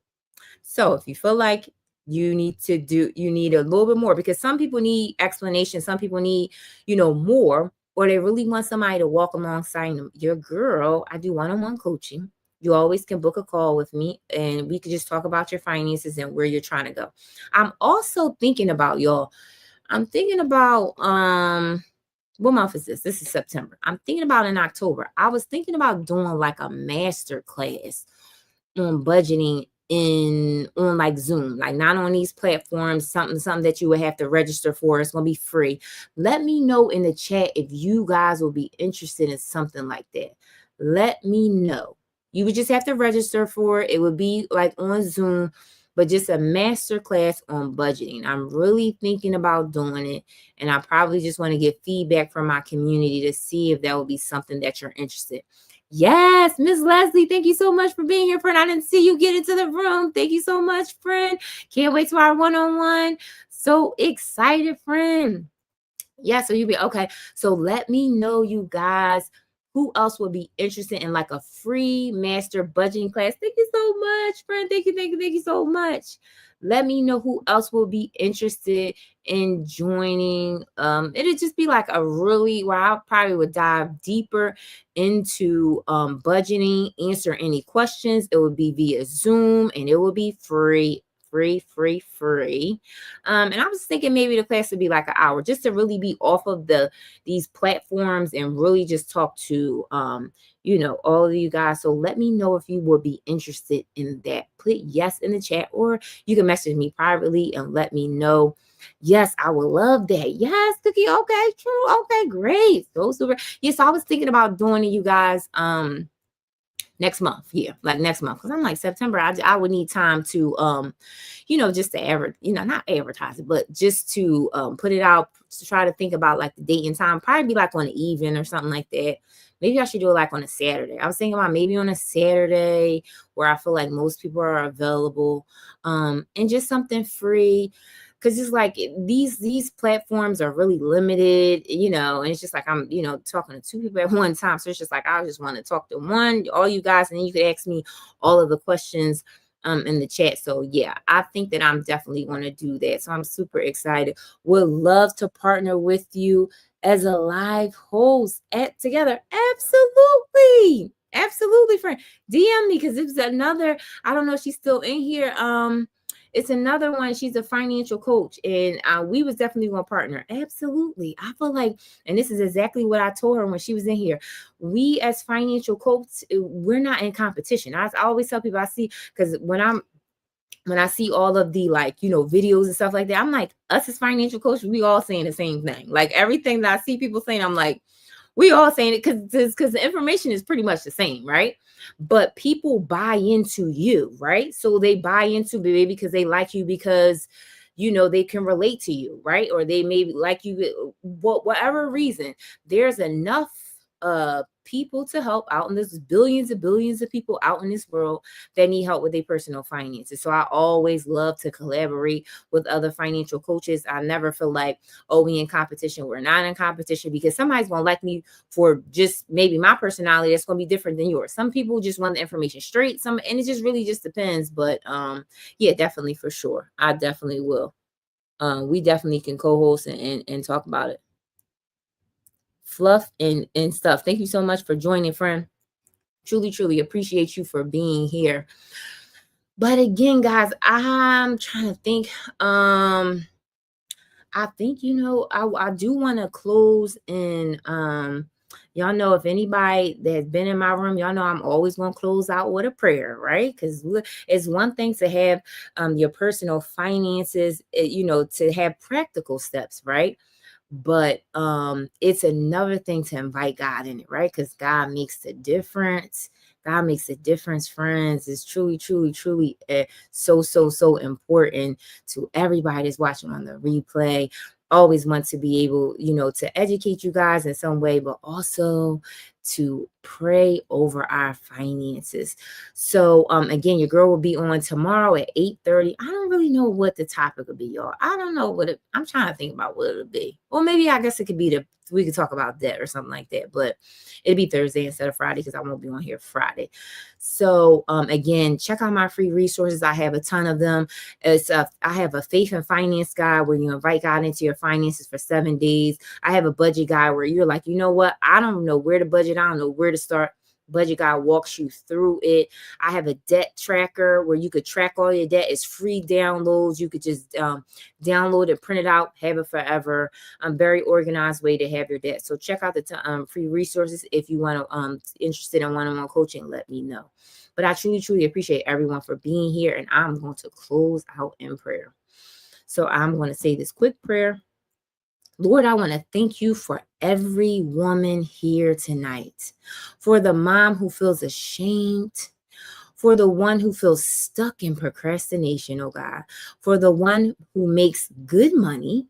So if you feel like you need a little bit more, because some people need explanation, some people need, more, or they really want somebody to walk alongside them. Your girl, I do one-on-one coaching. You always can book a call with me, and we could just talk about your finances and where you're trying to go. I'm also thinking about, y'all. I'm thinking about what month is this? This is September. I'm thinking about in October. I was thinking about doing like a master class on budgeting on like Zoom, like not on these platforms, something that you would have to register for. It's going to be free. Let me know in the chat if you guys will be interested in something like that. Let me know. You would just have to register for it. It would be like on Zoom, but just a master class on budgeting. I'm really thinking about doing it, and I probably just want to get feedback from my community to see if that would be something that you're interested in. Yes, Miss Leslie, thank you so much for being here, friend. I didn't see you get into the room. Thank you so much, friend. Can't wait to our one-on-one. So excited, friend. Yeah, so you'll be okay. So let me know, you guys, who else would be interested in like a free master budgeting class? Thank you so much, friend. Thank you so much. Let me know who else will be interested in joining. It'll just be like a really, where I probably would dive deeper into budgeting, answer any questions. It would be via Zoom and it will be free. And I was thinking maybe the class would be like an hour, just to really be off of these platforms and really just talk to all of you guys. So let me know if you would be interested in that. Put yes in the chat, or you can message me privately and let me know. Yes, I would love that. Yes, Cookie. Okay, true. Okay, great. So super. Yes, I was thinking about doing it, you guys. Next month, yeah, like next month, because I'm like September, I would need time to just to not advertise it, but just to put it out, to try to think about like the date and time. Probably be like on the evening or something like that. Maybe I should do it like on a Saturday. I was thinking about maybe on a Saturday where I feel like most people are available, and just something free. Because it's like these platforms are really limited, and it's just like I'm, talking to two people at one time. So it's just like I just want to talk to all you guys, and then you could ask me all of the questions in the chat. So yeah, I think that I'm definitely going to do that. So I'm super excited. Would love to partner with you as a live host together. Absolutely, friend. DM me, because it's another, I don't know if she's still in here. It's another one. She's a financial coach, and we was definitely going to partner. Absolutely. I feel like, and this is exactly what I told her when she was in here. We as financial coaches, we're not in competition. I always tell people, because when I see all of the videos and stuff like that, I'm like, us as financial coaches, we all saying the same thing. Like everything that I see people saying, I'm like, we all saying it because the information is pretty much the same, right? But people buy into you, right? So they buy into baby because they like you, because they can relate to you, right? Or they maybe like you, whatever reason. There's enough people to help out, and there's billions and billions of people out in this world that need help with their personal finances. So I always love to collaborate with other financial coaches. I never feel like, oh, we in competition. We're not in competition, because somebody's gonna like me for just maybe my personality that's gonna be different than yours. Some people just want the information straight, and it just really just depends. But yeah, definitely, for sure, I definitely will. We definitely can co-host and talk about it. Fluff and stuff. Thank you so much for joining, friend. Truly appreciate you for being here. But again, guys, I'm trying to think. I think I do want to close in. Y'all know, if anybody that's been in my room, y'all know I'm always going to close out with a prayer, right? Because it's one thing to have your personal finances, to have practical steps, right? But it's another thing to invite God in it, right? Because God makes the difference. God makes a difference, friends. It's truly so important to everybody that's watching on the replay. Always want to be able, to educate you guys in some way, but also to pray over our finances. So again, your girl will be on tomorrow at 8:30. I don't really know what the topic will be, y'all. I don't know I'm trying to think about what it'll be. Or maybe I guess it could be we could talk about that or something like that. But it'll be Thursday instead of Friday, because I won't be on here Friday. So again, check out my free resources. I have a ton of them. I have a faith and finance guide where you invite God into your finances for 7 days. I have a budget guide where you're like, you know what? I don't know where to budget. I don't know where to start. Budget Guide walks you through it. I have a debt tracker where you could track all your debt. It's free downloads. You could just download it, print it out, have it forever. Very organized way to have your debt. So check out the free resources. If you want to interested in one-on-one coaching, let me know. But I truly appreciate everyone for being here, and I'm going to close out in prayer. So I'm going to say this quick prayer. Lord, I want to thank you for every woman here tonight, for the mom who feels ashamed, for the one who feels stuck in procrastination, oh God, for the one who makes good money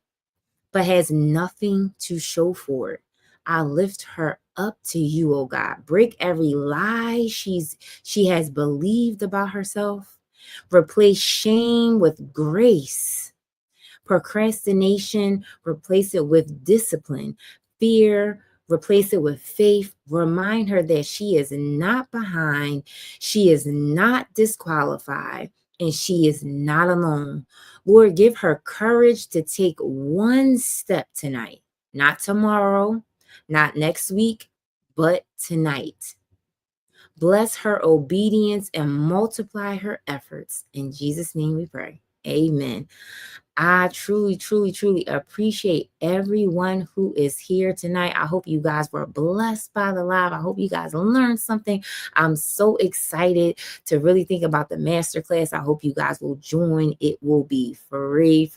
but has nothing to show for it. I lift her up to you, oh God. Break every lie she has believed about herself. Replace shame with grace. Procrastination, replace it with discipline. Fear, Replace it with faith. Remind her that she is not behind. She is not disqualified. And she is not alone. Lord, give her courage to take one step tonight, not tomorrow, not next week, but tonight. Bless her obedience and multiply her efforts. In Jesus' name we pray. Amen. I truly, truly, truly appreciate everyone who is here tonight. I hope you guys were blessed by the live. I hope you guys learned something. I'm so excited to really think about the masterclass. I hope you guys will join. It will be free,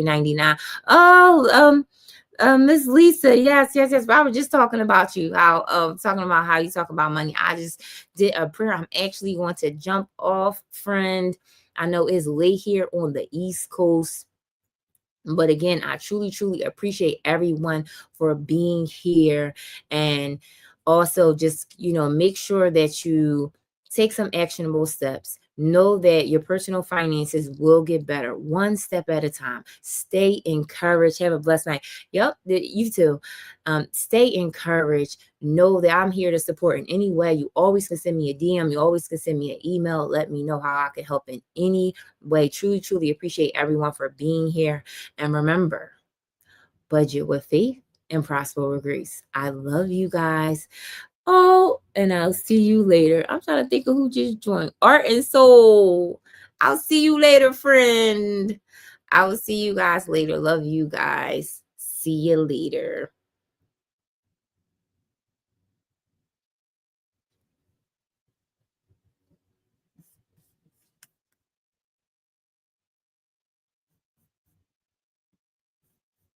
99. Oh, Miss Lisa, yes. I was just talking about you, talking about how you talk about money. I just did a prayer. I'm actually going to jump off, friend. I know it's late here on the East Coast. But again, I truly, truly appreciate everyone for being here. And also just, make sure that you take some actionable steps. Know that your personal finances will get better one step at a time. Stay encouraged. Have a blessed night. Yep, you too. Stay encouraged. Know that I'm here to support in any way. You always can send me a DM. You always can send me an email. Let me know how I can help in any way. Truly, truly appreciate everyone for being here. And remember, budget with faith and prosper with grace. I love you guys. Oh, and I'll see you later. I'm trying to think of who just joined. Art and Soul. I'll see you later, friend. I will see you guys later. Love you guys. See you later.